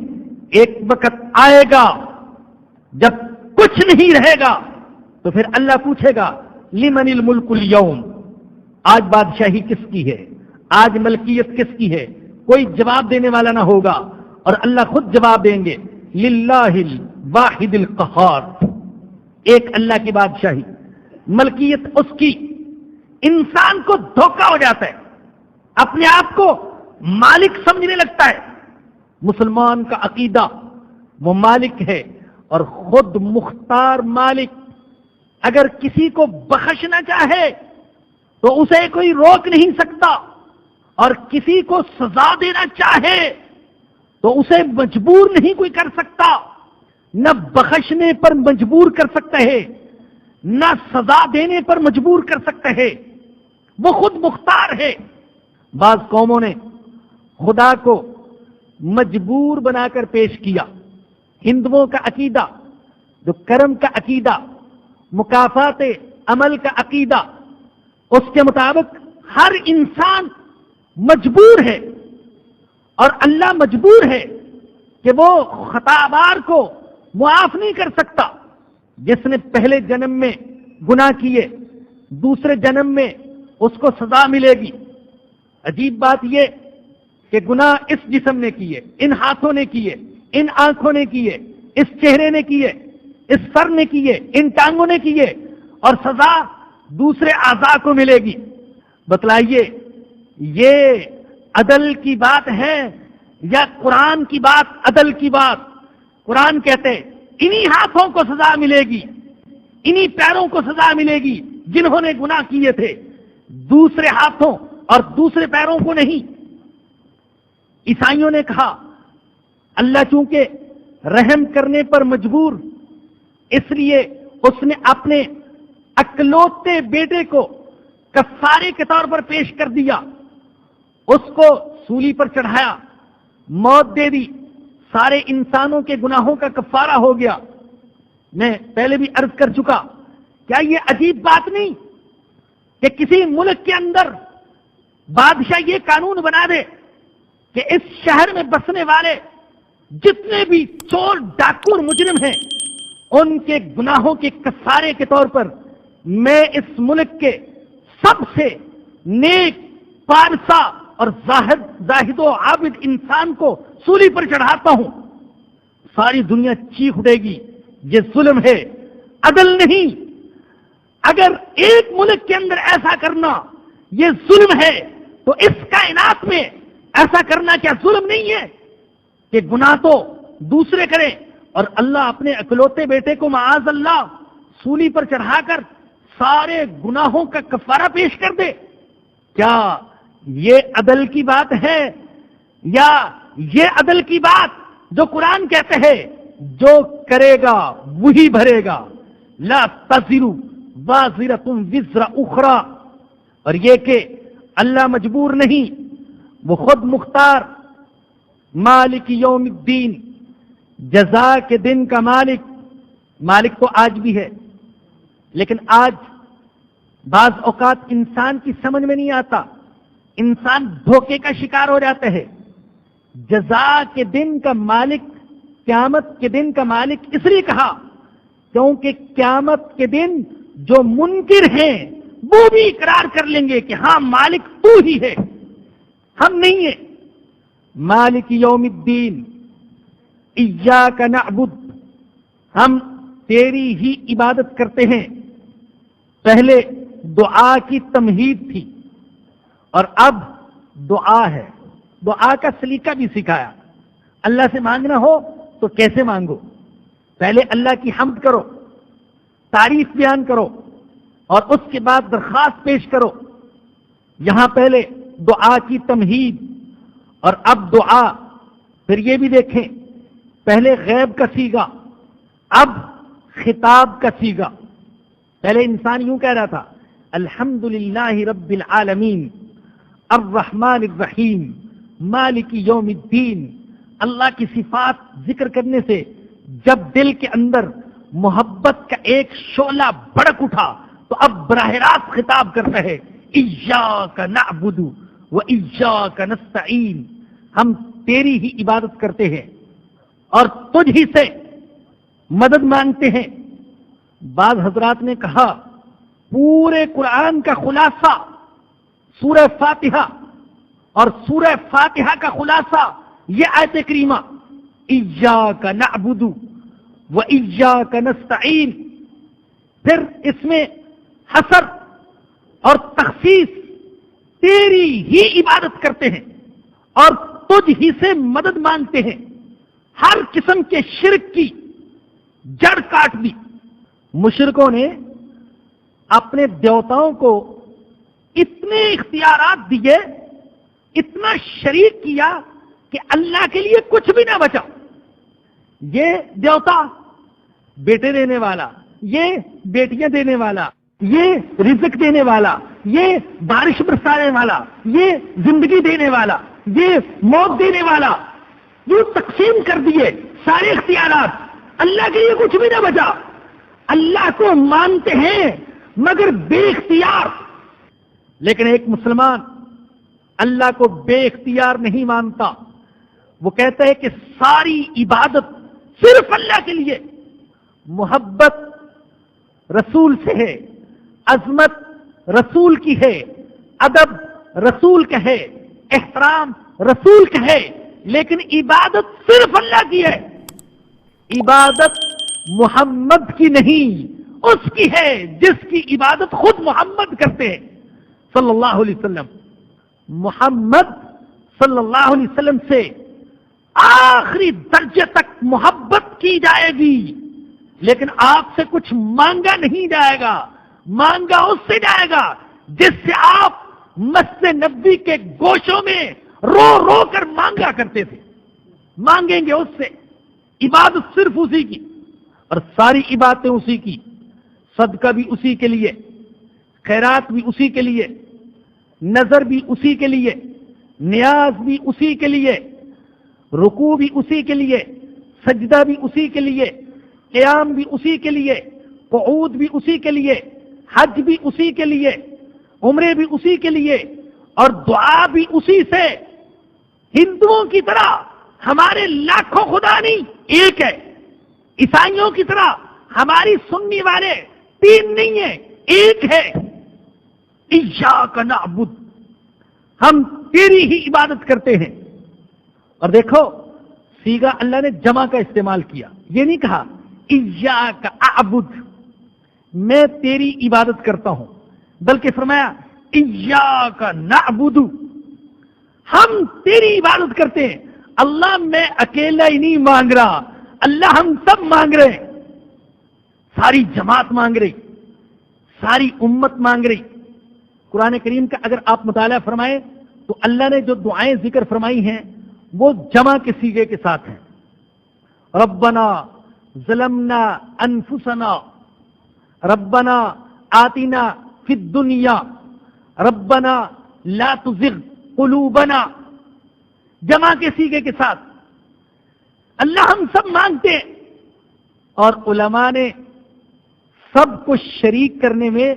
Speaker 1: ایک وقت آئے گا جب کچھ نہیں رہے گا تو پھر اللہ پوچھے گا لمن الملک اليوم، آج بادشاہی کس کی ہے، آج ملکیت کس کی ہے؟ کوئی جواب دینے والا نہ ہوگا، اور اللہ خود جواب دیں گے للہ الواحد القہار. ایک اللہ کی بادشاہی، ملکیت اس کی. انسان کو دھوکہ ہو جاتا ہے، اپنے آپ کو مالک سمجھنے لگتا ہے. مسلمان کا عقیدہ وہ مالک ہے اور خود مختار مالک. اگر کسی کو بخشنا چاہے تو اسے کوئی روک نہیں سکتا، اور کسی کو سزا دینا چاہے تو اسے مجبور نہیں کوئی کر سکتا. نہ بخشنے پر مجبور کر سکتا ہے، نہ سزا دینے پر مجبور کر سکتا ہے. وہ خود مختار ہے. بعض قوموں نے خدا کو مجبور بنا کر پیش کیا. ہندوؤں کا عقیدہ جو کرم کا عقیدہ، مکافات عمل کا عقیدہ، اس کے مطابق ہر انسان مجبور ہے، اور اللہ مجبور ہے کہ وہ خطابار کو معاف نہیں کر سکتا. جس نے پہلے جنم میں گناہ کیے، دوسرے جنم میں اس کو سزا ملے گی. عجیب بات یہ کہ گناہ اس جسم نے کیے، ان ہاتھوں نے کیے، ان آنکھوں نے کیے، اس چہرے نے کیے، اس سر نے کیے، ان ٹانگوں نے کیے، اور سزا دوسرے اعضاء کو ملے گی. بتلائیے یہ عدل کی بات ہے یا قرآن کی بات؟ عدل کی بات. قرآن کہتے انہی ہاتھوں کو سزا ملے گی، انہی پیروں کو سزا ملے گی جنہوں نے گناہ کیے تھے، دوسرے ہاتھوں اور دوسرے پیروں کو نہیں. عیسائیوں نے کہا اللہ چونکہ رحم کرنے پر مجبور، اس لیے اس نے اپنے اکلوتے بیٹے کو کفارے کے طور پر پیش کر دیا. اس کو سولی پر چڑھایا، موت دے دی، سارے انسانوں کے گناہوں کا کفارہ ہو گیا. میں پہلے بھی عرض کر چکا، کیا یہ عجیب بات نہیں کہ کسی ملک کے اندر بادشاہ یہ قانون بنا دے کہ اس شہر میں بسنے والے جتنے بھی چور ڈاکو اور مجرم ہیں، ان کے گناہوں کے کفارے کے طور پر میں اس ملک کے سب سے نیک، پارسا اور زاہد و عابد انسان کو سولی پر چڑھاتا ہوں. ساری دنیا چیخ اٹھے گی یہ ظلم ہے، عدل نہیں. اگر ایک ملک کے اندر ایسا کرنا یہ ظلم ہے تو اس کائنات میں ایسا کرنا کیا ظلم نہیں ہے کہ گناہ تو دوسرے کریں اور اللہ اپنے اکلوتے بیٹے کو معاذ اللہ سولی پر چڑھا کر سارے گناہوں کا کفارہ پیش کر دے؟ کیا یہ عدل کی بات ہے یا یہ عدل کی بات جو قرآن کہتے ہیں جو کرے گا وہی بھرے گا، لا تزر وازرۃ وزر اخری. اور یہ کہ اللہ مجبور نہیں، وہ خود مختار، مالک یوم الدین، جزا کے دن کا مالک. مالک تو آج بھی ہے، لیکن آج بعض اوقات انسان کی سمجھ میں نہیں آتا، انسان دھوکے کا شکار ہو جاتا ہے. جزا کے دن کا مالک، قیامت کے دن کا مالک اس لیے کہا کیونکہ قیامت کے دن جو منکر ہیں وہ بھی اقرار کر لیں گے کہ ہاں مالک تو ہی ہے، ہم نہیں ہیں. مالک یوم الدین، ایاک نعبد، ہم تیری ہی عبادت کرتے ہیں. پہلے دعا کی تمہید تھی اور اب دعا ہے. دعا کا سلیقہ بھی سکھایا. اللہ سے مانگنا ہو تو کیسے مانگو؟ پہلے اللہ کی حمد کرو، تعریف بیان کرو، اور اس کے بعد درخواست پیش کرو. یہاں پہلے دعا کی تمہید اور اب دعا. پھر یہ بھی دیکھیں، پہلے غیب کا سیگا، اب خطاب کا سیگا. پہلے انسان یوں کہہ رہا تھا الحمدللہ رب العالمین الرحمن الرحیم مالک یوم الدین، اللہ کی صفات ذکر کرنے سے جب دل کے اندر محبت کا ایک شعلہ بھڑک اٹھا تو اب براہ راست خطاب کرتا ہے ایاک نعبد و ایاک نستعین، ہم تیری ہی عبادت کرتے ہیں اور تجھ ہی سے مدد مانگتے ہیں۔ بعض حضرات نے کہا پورے قرآن کا خلاصہ سورہ فاتحہ اور سورہ فاتحہ کا خلاصہ یہ آیت کریمہ ایاک نعبد و ایاک نستعین، پھر اس میں حصر اور تخصیص تیری ہی عبادت کرتے ہیں اور تجھ ہی سے مدد مانگتے ہیں، ہر قسم کے شرک کی جڑ کاٹ دی۔ مشرکوں نے اپنے دیوتاؤں کو اتنے اختیارات دیے، اتنا شریک کیا کہ اللہ کے لیے کچھ بھی نہ بچا۔ یہ دیوتا بیٹے دینے والا، یہ بیٹیاں دینے والا، یہ رزق دینے والا، یہ بارش برسانے والا، یہ زندگی دینے والا، یہ موت دینے والا، یہ تقسیم کر دیے سارے اختیارات، اللہ کے لیے کچھ بھی نہ بچا۔ اللہ کو مانتے ہیں مگر بے اختیار، لیکن ایک مسلمان اللہ کو بے اختیار نہیں مانتا، وہ کہتا ہے کہ ساری عبادت صرف اللہ کے لیے، محبت رسول سے ہے، عظمت رسول کی ہے، ادب رسول کا ہے، احترام رسول کا ہے، لیکن عبادت صرف اللہ کی ہے۔ عبادت محمد کی نہیں، اس کی ہے جس کی عبادت خود محمد کرتے ہیں صلی اللہ علیہ وسلم۔ محمد صلی اللہ علیہ وسلم سے آخری درجے تک محبت کی جائے گی، لیکن آپ سے کچھ مانگا نہیں جائے گا، مانگا اس سے جائے گا جس سے آپ مسجد نبوی کے گوشوں میں رو رو کر مانگا کرتے تھے، مانگیں گے اس سے۔ عبادت صرف اسی کی اور ساری عبادتیں اسی کی، صدقہ بھی اسی کے لیے، خیرات بھی اسی کے لیے، نظر بھی اسی کے لیے، نیاز بھی اسی کے لیے، رکوع بھی اسی کے لیے، سجدہ بھی اسی کے لیے، قیام بھی اسی کے لیے، قعود بھی اسی کے لیے، حج بھی اسی کے لیے، عمرے بھی اسی کے لیے، اور دعا بھی اسی سے۔ ہندوؤں کی طرح ہمارے لاکھوں خدا نہیں، ایک ہے۔ عیسائیوں کی طرح ہماری سنی والے تین نہیں ہیں، ایک ہے۔ ایاک نعبد، ہم تیری ہی عبادت کرتے ہیں۔ اور دیکھو سیغہ اللہ نے جمع کا استعمال کیا، یہ نہیں کہا ایاک اعبد، میں تیری عبادت کرتا ہوں، بلکہ فرمایا ایاک نعبد، ہم تیری عبادت کرتے ہیں۔ اللہ میں اکیلا ہی نہیں مانگ رہا، اللہ ہم سب مانگ رہے ہیں، ساری جماعت مانگ رہی، ساری امت مانگ رہی۔ قرآن کریم کا اگر آپ مطالعہ فرمائیں تو اللہ نے جو دعائیں ذکر فرمائی ہیں وہ جمع کے صیغے کے ساتھ ہیں۔ ربنا ظلمنا انفسنا، ربنا آتنا فی الدنیا، ربنا لا تزغ قلوبنا، جمع کے صیغے کے ساتھ۔ اللہ ہم سب مانگتے ہیں، اور علماء نے سب کو شریک کرنے میں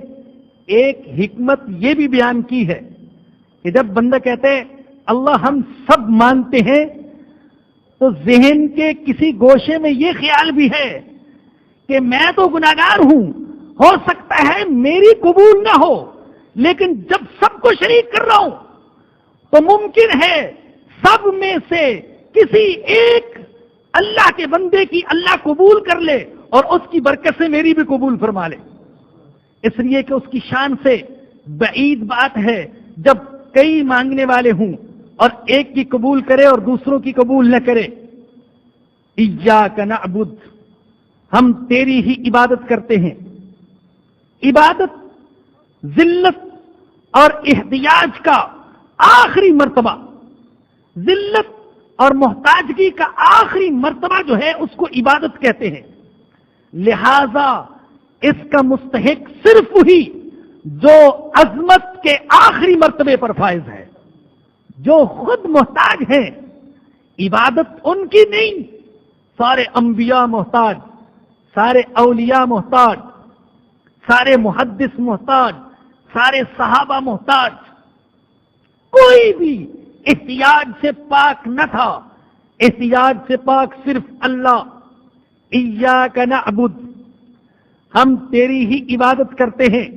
Speaker 1: ایک حکمت یہ بھی بیان کی ہے کہ جب بندہ کہتے ہیں اللہ ہم سب مانتے ہیں تو ذہن کے کسی گوشے میں یہ خیال بھی ہے کہ میں تو گناہگار ہوں، ہو سکتا ہے میری قبول نہ ہو، لیکن جب سب کو شریک کر رہا ہوں تو ممکن ہے سب میں سے کسی ایک اللہ کے بندے کی اللہ قبول کر لے اور اس کی برکت سے میری بھی قبول فرما لے۔ اس لیے کہ اس کی شان سے بعید بات ہے جب کئی مانگنے والے ہوں اور ایک کی قبول کرے اور دوسروں کی قبول نہ کرے۔ ایاک نعبد، ہم تیری ہی عبادت کرتے ہیں۔ عبادت ذلت اور احتیاج کا آخری مرتبہ، ذلت اور محتاجگی کا آخری مرتبہ جو ہے اس کو عبادت کہتے ہیں۔ لہذا اس کا مستحق صرف وہی جو عظمت کے آخری مرتبے پر فائز ہے۔ جو خود محتاج ہیں، عبادت ان کی نہیں، سارے انبیاء محتاج، سارے اولیاء محتاج، سارے محدث محتاج، سارے صحابہ محتاج، کوئی بھی احتیاج سے پاک نہ تھا، احتیاج سے پاک صرف اللہ۔ ایاک نعبد، ہم تیری ہی عبادت کرتے ہیں۔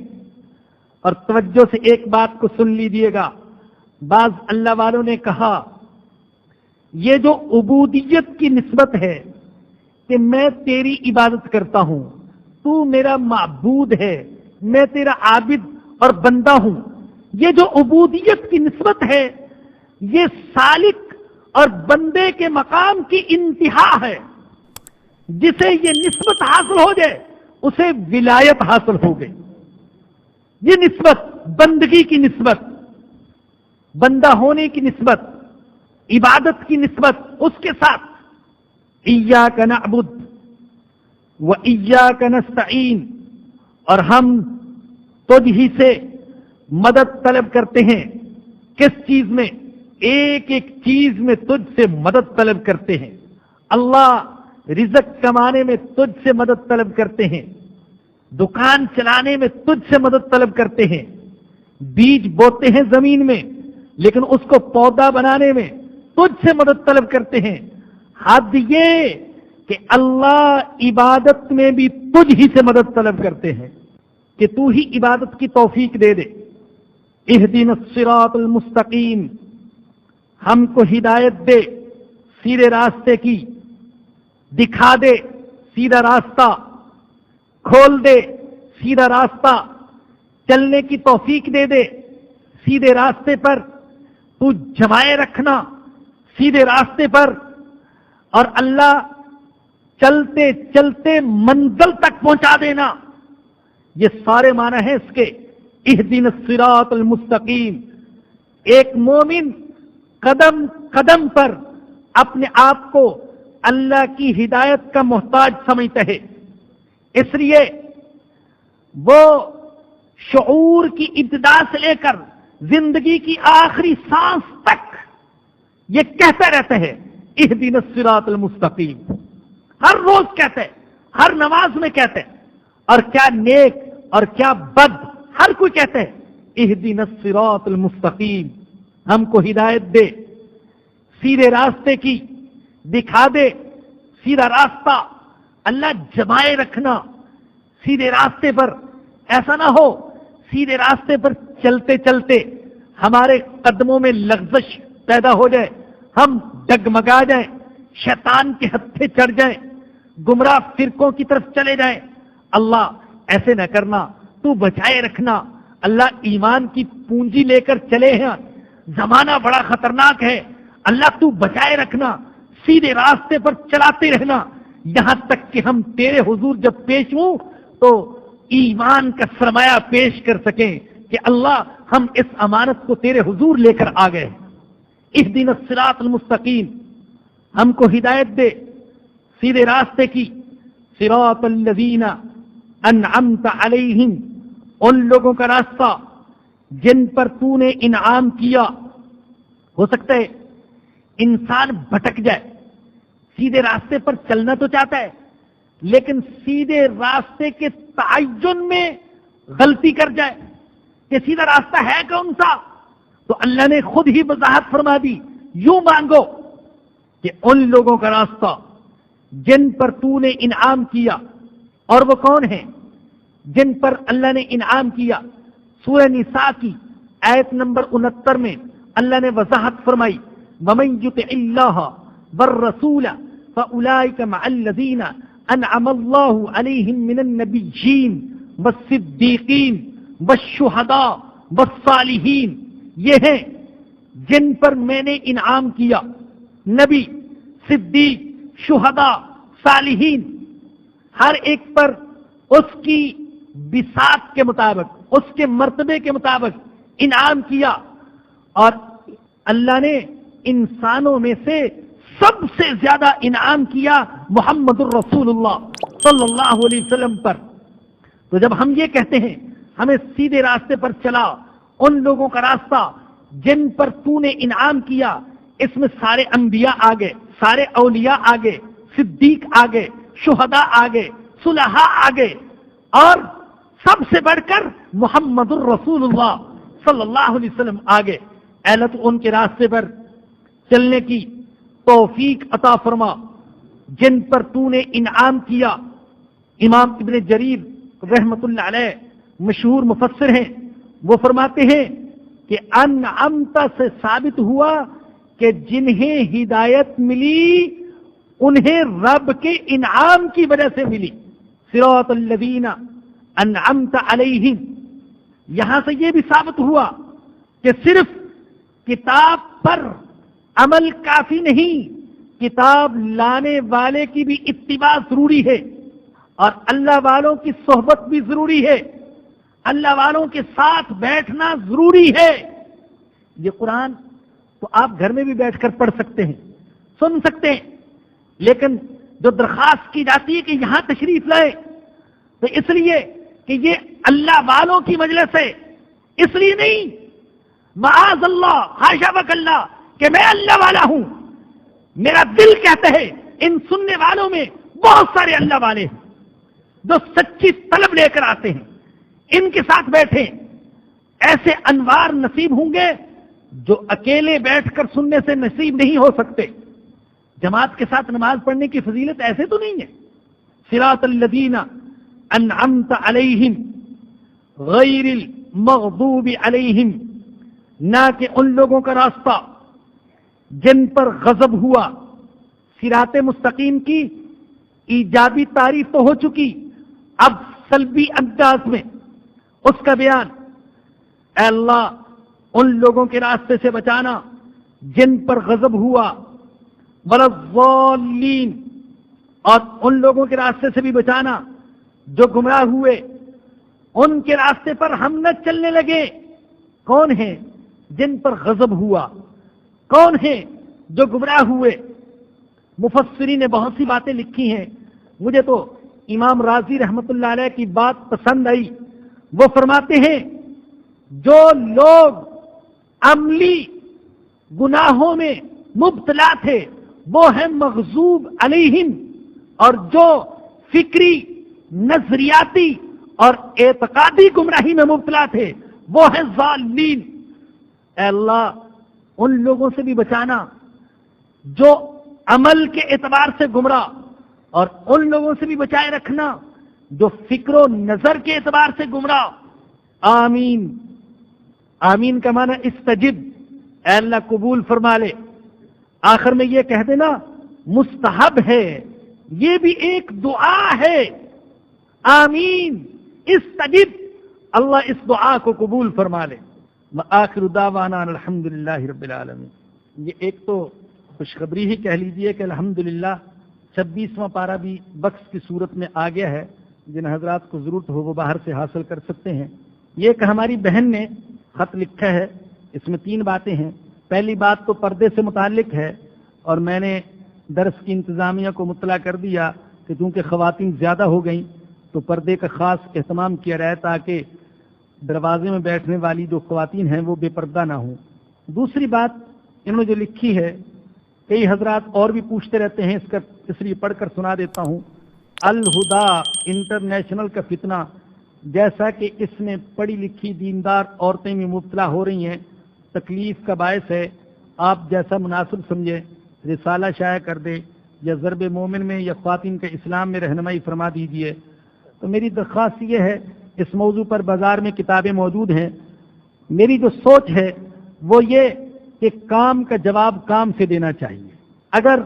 Speaker 1: اور توجہ سے ایک بات کو سن لیجیے گا، بعض اللہ والوں نے کہا یہ جو عبودیت کی نسبت ہے کہ میں تیری عبادت کرتا ہوں، تو میرا معبود ہے، میں تیرا عابد اور بندہ ہوں، یہ جو عبودیت کی نسبت ہے یہ سالک اور بندے کے مقام کی انتہا ہے۔ جسے یہ نسبت حاصل ہو جائے اسے ولایت حاصل ہو گئی۔ یہ نسبت، بندگی کی نسبت، بندہ ہونے کی نسبت، عبادت کی نسبت، اس کے ساتھ ایاک نعبد و ایاک نستعین، اور ہم تجھ ہی سے مدد طلب کرتے ہیں۔ کس چیز میں؟ ایک ایک چیز میں تجھ سے مدد طلب کرتے ہیں۔ اللہ رزق کمانے میں تجھ سے مدد طلب کرتے ہیں، دکان چلانے میں تجھ سے مدد طلب کرتے ہیں، بیج بوتے ہیں زمین میں لیکن اس کو پودا بنانے میں تجھ سے مدد طلب کرتے ہیں۔ حد یہ کہ اللہ عبادت میں بھی تجھ ہی سے مدد طلب کرتے ہیں کہ تو ہی عبادت کی توفیق دے دے۔ اہدنا الصراط المستقیم، ہم کو ہدایت دے سیدھے راستے کی، دکھا دے سیدھا راستہ، کھول دے سیدھا راستہ، چلنے کی توفیق دے دے سیدھے راستے پر، تو جمائے رکھنا سیدھے راستے پر، اور اللہ چلتے چلتے منزل تک پہنچا دینا۔ یہ سارے معنی ہیں اس کے۔ اہدنا الصراط المستقیم، ایک مومن قدم قدم پر اپنے آپ کو اللہ کی ہدایت کا محتاج سمجھتا ہے، اس لیے وہ شعور کی ابتدا سے لے کر زندگی کی آخری سانس تک یہ کہتا رہتا ہے اہدنا الصراط المستقیم، ہر روز کہتا ہے، ہر نماز میں کہتا ہے، اور کیا نیک اور کیا بد ہر کوئی کہتا ہے اہدنا الصراط المستقیم، ہم کو ہدایت دے سیدھے راستے کی، دکھا دے سیدھا راستہ۔ اللہ جمائے رکھنا سیدھے راستے پر، ایسا نہ ہو سیدھے راستے پر چلتے چلتے ہمارے قدموں میں لغزش پیدا ہو جائے، ہم ڈگمگا جائیں، شیطان کے ہتھے چڑھ جائیں، گمراہ فرقوں کی طرف چلے جائیں۔ اللہ ایسے نہ کرنا، تو بچائے رکھنا۔ اللہ ایمان کی پونجی لے کر چلے ہیں، زمانہ بڑا خطرناک ہے، اللہ تو بچائے رکھنا، سیدھے راستے پر چلاتے رہنا، یہاں تک کہ ہم تیرے حضور جب پیش ہوں تو ایمان کا سرمایہ پیش کر سکیں کہ اللہ ہم اس امانت کو تیرے حضور لے کر آ گئے۔ اہدنا الصراط المستقیم، ہم کو ہدایت دے سیدھے راستے کی۔ صراط الذین انعمت علیہم، ان لوگوں کا راستہ جن پر تو نے انعام کیا۔ ہو سکتا ہے انسان بھٹک جائے، سیدھے راستے پر چلنا تو چاہتا ہے لیکن سیدھے راستے کے تعین میں غلطی کر جائے کہ سیدھا راستہ ہے کون سا، تو اللہ نے خود ہی وضاحت فرما دی، یوں مانگو کہ ان لوگوں کا راستہ جن پر تو نے انعام کیا۔ اور وہ کون ہیں جن پر اللہ نے انعام کیا؟ سورہ نساء کی آیت نمبر 69 میں اللہ نے وضاحت فرمائی، وَمَن يُطِعِ اللَّهَ وَالرَّسُولَ فَأُولَٰئِكَ مَعَ الَّذِينَ أَنْعَمَ اللَّهُ عَلَيْهِم مِّنَ النَّبِيِّينَ وَالصِّدِّيقِينَ وَالشُّهَدَاءِ وَالصَّالِحِينَ، یہ ہیں جن پر میں نے انعام کیا، نبی، صدیق، شہداء، صالحین، ہر ایک پر اس کی بساط کے مطابق، اس کے مرتبے کے مطابق انعام کیا۔ اور اللہ نے انسانوں میں سے سب سے زیادہ انعام کیا محمد الرسول اللہ صلی اللہ علیہ وسلم پر۔ تو جب ہم یہ کہتے ہیں ہمیں سیدھے راستے پر چلا، ان لوگوں کا راستہ جن پر تو نے انعام کیا، اس میں سارے انبیاء آگے، سارے اولیاء آگے، صدیق آگے، شہداء آگے، صلحاء آگے، اور سب سے بڑھ کر محمد الرسول اللہ صلی اللہ علیہ وسلم آگے۔ اے اللہ تو ان کے راستے پر چلنے کی توفیق عطا فرما جن پر تو نے انعام کیا۔ امام ابن جریر رحمت اللہ علیہ مشہور مفسر ہیں، وہ فرماتے ہیں کہ انعمت سے ثابت ہوا کہ جنہیں ہدایت ملی انہیں رب کے انعام کی وجہ سے ملی۔ صراط الذین انعمت علیہم، یہاں سے یہ بھی ثابت ہوا کہ صرف کتاب پر عمل کافی نہیں، کتاب لانے والے کی بھی اتباع ضروری ہے، اور اللہ والوں کی صحبت بھی ضروری ہے، اللہ والوں کے ساتھ بیٹھنا ضروری ہے۔ یہ قرآن تو آپ گھر میں بھی بیٹھ کر پڑھ سکتے ہیں، سن سکتے ہیں، لیکن جو درخواست کی جاتی ہے کہ یہاں تشریف لائے تو اس لیے کہ یہ اللہ والوں کی مجلس ہے، اس لیے نہیں، معاذ اللہ، حاشا وک اللہ کہ میں اللہ والا ہوں، میرا دل کہتا ہے ان سننے والوں میں بہت سارے اللہ والے ہیں جو سچی طلب لے کر آتے ہیں، ان کے ساتھ بیٹھیں، ایسے انوار نصیب ہوں گے جو اکیلے بیٹھ کر سننے سے نصیب نہیں ہو سکتے۔ جماعت کے ساتھ نماز پڑھنے کی فضیلت ایسے تو نہیں ہے۔ صراط الذین انعمت علیہم غیر المغضوب علیہم، نہ کہ ان لوگوں کا راستہ جن پر غضب ہوا۔ صراط مستقیم کی ایجابی تعریف تو ہو چکی، اب سلبی انداز میں اس کا بیان۔ اے اللہ ان لوگوں کے راستے سے بچانا جن پر غضب ہوا، ولا الضالین، اور ان لوگوں کے راستے سے بھی بچانا جو گمراہ ہوئے، ان کے راستے پر ہم نہ چلنے لگے۔ کون ہیں جن پر غضب ہوا؟ کون ہیں جو گمراہ ہوئے؟ مفسرین نے بہت سی باتیں لکھی ہیں، مجھے تو امام راضی رحمت اللہ علیہ کی بات پسند آئی۔ وہ فرماتے ہیں جو لوگ عملی گناہوں میں مبتلا تھے وہ ہیں مغضوب علیہم، اور جو فکری، نظریاتی اور اعتقادی گمراہی میں مبتلا تھے وہ ہیں ضالین۔ اے اللہ ان لوگوں سے بھی بچانا جو عمل کے اعتبار سے گمراہ، اور ان لوگوں سے بھی بچائے رکھنا جو فکر و نظر کے اعتبار سے گمراہ۔ آمین۔ آمین کا معنی استجب، اے اللہ قبول فرما لے۔ آخر میں یہ کہہ دینا مستحب ہے، یہ بھی ایک دعا ہے۔ آمین استجب، اللہ اس دعا کو قبول فرما لے۔ وآخر دعوانا الحمدللہ رب العالمین۔ یہ ایک تو خوشخبری ہی کہہ لیجئے کہ الحمدللہ 26واں پارہ بھی بکس کی صورت میں آ گیا ہے، جن حضرات کو ضرورت ہو وہ باہر سے حاصل کر سکتے ہیں۔ یہ کہ ہماری بہن نے خط لکھا ہے، اس میں 3 باتیں ہیں۔ پہلی بات تو پردے سے متعلق ہے، اور میں نے درس کی انتظامیہ کو مطلع کر دیا کہ چونکہ خواتین زیادہ ہو گئیں تو پردے کا خاص اہتمام کیا جائے تاکہ دروازے میں بیٹھنے والی جو خواتین ہیں وہ بے پردہ نہ ہوں۔ دوسری بات انہوں نے جو لکھی ہے، کئی حضرات اور بھی پوچھتے رہتے ہیں، اس لیے پڑھ کر سنا دیتا ہوں۔ الہدا انٹرنیشنل کا فتنہ، جیسا کہ اس میں پڑھی لکھی دیندار عورتیں بھی مبتلا ہو رہی ہیں، تکلیف کا باعث ہے۔ آپ جیسا مناسب سمجھے رسالہ شائع کر دے، یا ضرب مومن میں یا خواتین کے اسلام میں رہنمائی فرما دیجیے۔ تو میری درخواست یہ ہے، اس موضوع پر بازار میں کتابیں موجود ہیں۔ میری جو سوچ ہے وہ یہ کہ کام کا جواب کام سے دینا چاہیے۔ اگر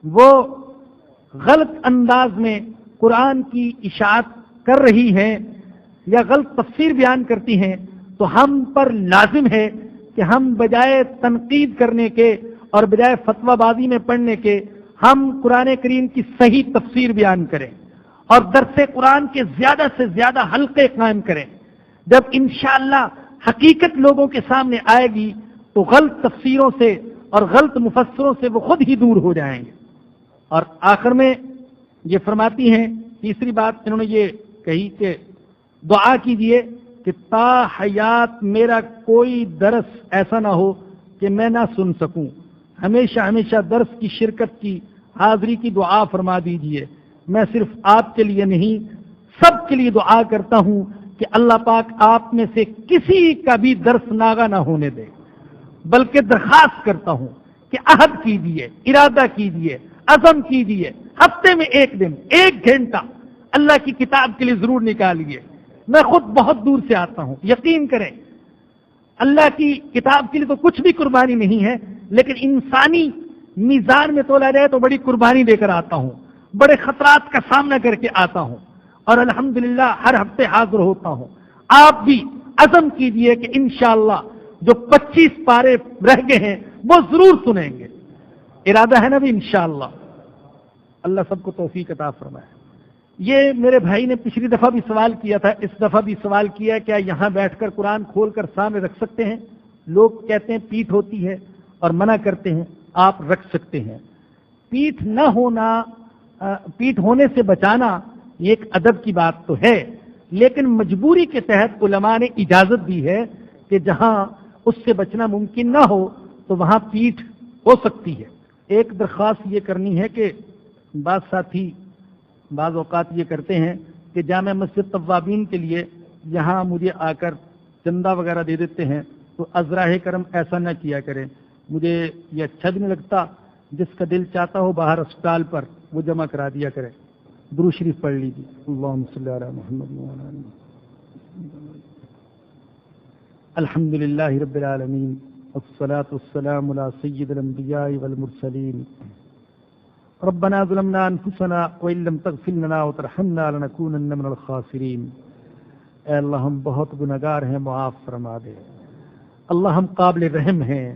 Speaker 1: وہ غلط انداز میں قرآن کی اشاعت کر رہی ہیں یا غلط تفسیر بیان کرتی ہیں تو ہم پر لازم ہے کہ ہم بجائے تنقید کرنے کے اور بجائے فتویٰ بازی میں پڑھنے کے، ہم قرآن کریم کی صحیح تفسیر بیان کریں اور درس قرآن کے زیادہ سے زیادہ حلقے قائم کریں۔ جب انشاءاللہ حقیقت لوگوں کے سامنے آئے گی تو غلط تفسیروں سے اور غلط مفسروں سے وہ خود ہی دور ہو جائیں گے۔ اور آخر میں یہ فرماتی ہیں، تیسری بات انہوں نے یہ کہی کہ دعا کیجئے کہ تا حیات میرا کوئی درس ایسا نہ ہو کہ میں نہ سن سکوں. ہمیشہ ہمیشہ درس کی شرکت کی حاضری کی دعا فرما دیجئے. میں صرف آپ کے لیے نہیں سب کے لیے دعا کرتا ہوں کہ اللہ پاک آپ میں سے کسی کا بھی درس ناغا نہ ہونے دے. بلکہ درخواست کرتا ہوں کہ عہد کیجیے، ارادہ کیجیے، عزم کیجیے، ہفتے میں ایک دن 1 گھنٹہ اللہ کی کتاب کے لیے ضرور نکالیے. میں خود بہت دور سے آتا ہوں، یقین کریں اللہ کی کتاب کے لیے تو کچھ بھی قربانی نہیں ہے، لیکن انسانی میزان میں تولا جائے تو بڑی قربانی دے کر آتا ہوں، بڑے خطرات کا سامنا کر کے آتا ہوں، اور الحمدللہ ہر ہفتے حاضر ہوتا ہوں. آپ بھی عزم کیجئے کہ انشاءاللہ جو 25 پارے رہ گئے ہیں وہ ضرور سنیں گے. ارادہ ہے نا بھی انشاءاللہ. اللہ سب کو توفیق عطا فرمائے. یہ میرے بھائی نے پچھلی دفعہ بھی سوال کیا تھا، اس دفعہ بھی سوال کیا کیا یہاں بیٹھ کر قرآن کھول کر سامنے رکھ سکتے ہیں؟ لوگ کہتے ہیں پیٹھ ہوتی ہے اور منع کرتے ہیں. آپ رکھ سکتے ہیں. پیٹھ نہ ہونا، پیٹھ ہونے سے بچانا یہ ایک ادب کی بات تو ہے، لیکن مجبوری کے تحت علماء نے اجازت دی ہے کہ جہاں اس سے بچنا ممکن نہ ہو تو وہاں پیٹھ ہو سکتی ہے. ایک درخواست یہ کرنی ہے کہ بعض ساتھی بعض اوقات یہ کرتے ہیں کہ جامع مسجد توابین کے لیے یہاں مجھے آ کر چندہ وغیرہ دے دیتے ہیں، تو ازراہ کرم ایسا نہ کیا کریں. مجھے یہ اچھا بھی نہیں لگتا. جس کا دل چاہتا ہو باہر اسپتال پر وہ جمع کرا دیا کرے. درود شریف پڑھ لیجیے. اللہم صلی علی محمد وعلی آل محمد. الحمدللہ رب العالمین والصلاة والسلام علی سید الانبیاء والمرسلین. ربنا ظلمنا انفسنا وان لم تغفر لنا وترحمنا لنکونن من الخاسرین. اے اللہ ہم بہت گنہگار ہیں، معاف فرما دے. اللہ ہم قابل رحم ہیں،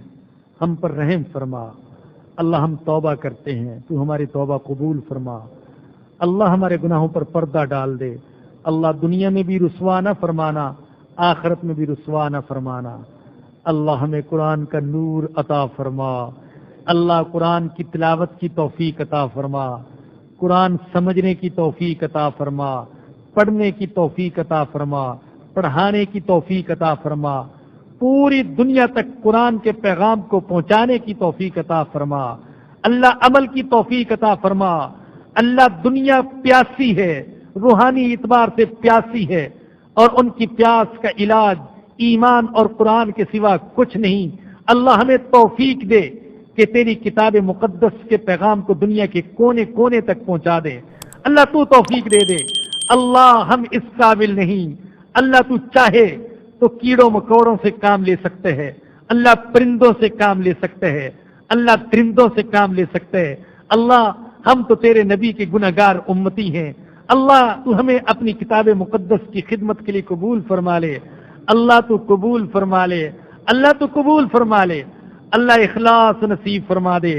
Speaker 1: ہم پر رحم فرما. اللہ ہم توبہ کرتے ہیں، تو ہماری توبہ قبول فرما. اللہ ہمارے گناہوں پر پردہ ڈال دے. اللہ دنیا میں بھی رسوا نہ فرمانا، آخرت میں بھی رسوا نہ فرمانا. اللہ ہمیں قرآن کا نور عطا فرما. اللہ قرآن کی تلاوت کی توفیق عطا فرما. قرآن سمجھنے کی توفیق عطا فرما، پڑھنے کی توفیق عطا فرما، پڑھانے کی توفیق عطا فرما. پوری دنیا تک قرآن کے پیغام کو پہنچانے کی توفیق عطا فرما. اللہ عمل کی توفیق عطا فرما. اللہ دنیا پیاسی ہے، روحانی اعتبار سے پیاسی ہے، اور ان کی پیاس کا علاج ایمان اور قرآن کے سوا کچھ نہیں. اللہ ہمیں توفیق دے کہ تیری کتاب مقدس کے پیغام کو دنیا کے کونے کونے تک پہنچا دے. اللہ تو توفیق دے دے. اللہ ہم اس قابل نہیں. اللہ تو چاہے تو کیڑوں مکوڑوں سے کام لے سکتے ہیں. اللہ پرندوں سے کام لے سکتے ہیں. اللہ درندوں سے کام لے سکتے ہیں. اللہ ہم تو تیرے نبی کے گنہگار امتی ہیں. اللہ تو ہمیں اپنی کتاب مقدس کی خدمت کے لیے قبول فرما لے. اللہ تو قبول فرما لے. اللہ تو قبول فرما لے. اللہ اخلاص نصیب فرما دے.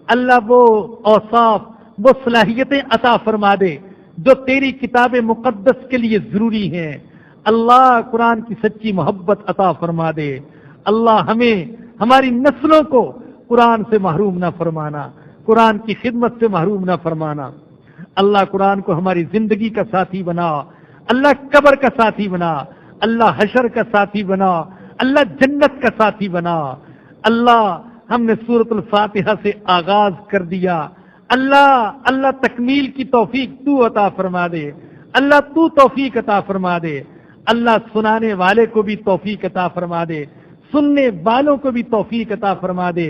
Speaker 1: اللہ وہ اوصاف، وہ صلاحیتیں عطا فرما دے جو تیری کتاب مقدس کے لیے ضروری ہیں. اللہ قرآن کی سچی محبت عطا فرما دے. اللہ ہمیں ہماری نسلوں کو قرآن سے محروم نہ فرمانا، قرآن کی خدمت سے محروم نہ فرمانا. اللہ قرآن کو ہماری زندگی کا ساتھی بنا. اللہ قبر کا ساتھی بنا. اللہ حشر کا ساتھی بنا. اللہ جنت کا ساتھی بنا. اللہ ہم نے سورۃ الفاتحہ سے آغاز کر دیا. اللہ تکمیل کی توفیق تو عطا فرما دے. اللہ تو توفیق عطا فرما دے. اللہ سنانے والے کو بھی توفیق عطا فرما دے، سننے والوں کو بھی توفیق عطا فرما دے.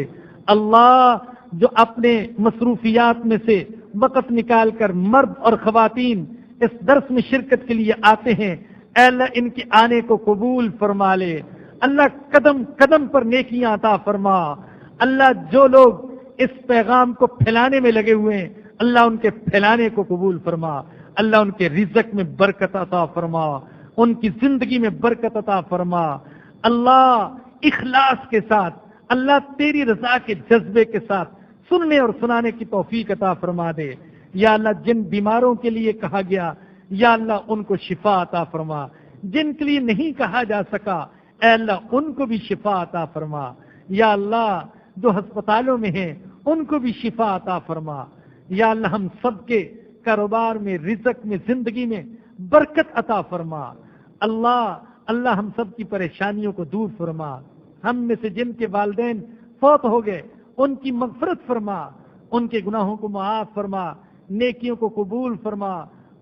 Speaker 1: اللہ جو اپنے مصروفیات میں سے وقت نکال کر مرد اور خواتین اس درس میں شرکت کے لیے آتے ہیں، اے اللہ ان کے آنے کو قبول فرما لے. اللہ قدم قدم پر نیکیاں عطا فرما. اللہ جو لوگ اس پیغام کو پھیلانے میں لگے ہوئے ہیں، اللہ ان کے پھیلانے کو قبول فرما. اللہ ان کے رزق میں برکت عطا فرما، ان کی زندگی میں برکت عطا فرما. اللہ اخلاص کے ساتھ، اللہ تیری رضا کے جذبے کے ساتھ سننے اور سنانے کی توفیق عطا فرما دے. یا اللہ جن بیماروں کے لیے کہا گیا، یا اللہ ان کو شفا عطا فرما. جن کے لیے نہیں کہا جا سکا، اے اللہ ان کو بھی شفا عطا فرما. یا اللہ جو ہسپتالوں میں ہیں ان کو بھی شفا عطا فرما. یا اللہ ہم سب کے کاروبار میں، رزق میں، زندگی میں برکت عطا فرما. اللہ
Speaker 2: اللہ ہم سب کی پریشانیوں کو دور فرما، ہم میں سے جن کے والدین فوت ہو گئے ان کی مغفرت فرما، ان کے گناہوں کو معاف فرما، نیکیوں کو قبول فرما،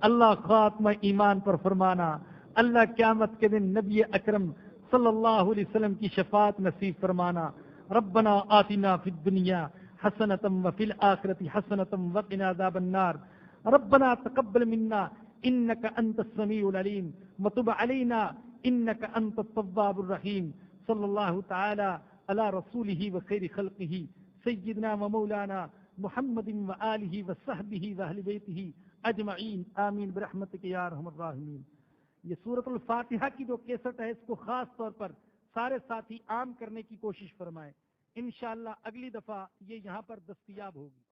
Speaker 2: اللہ خاتمہ ایمان پر فرمانا، اللہ قیامت کے دن نبی اکرم صلی اللہ علیہ وسلم کی شفاعت نصیب فرمانا۔ ربنا آتنا فی الدنیا حسنۃ وفی الآخرۃ حسنۃ وقنا عذاب النار۔ ربنا تقبل منا انک انت السمیع العلیم وتب علینا انک انت التواب الرحیم۔ صلی اللہ تعالی علی رسولہ وخیر خلقہ سیدنا ومولانا محمد وآلہ وصحبہ واہل بیتہ اجمعین، آمین برحمتک یا ارحم الراحمین۔ یہ سورۃ الفاتحہ کی جو کیسٹ ہے اس کو خاص طور پر سارے ساتھی عام کرنے کی کوشش فرمائیں، انشاءاللہ اگلی دفعہ یہ یہاں پر دستیاب ہوگی۔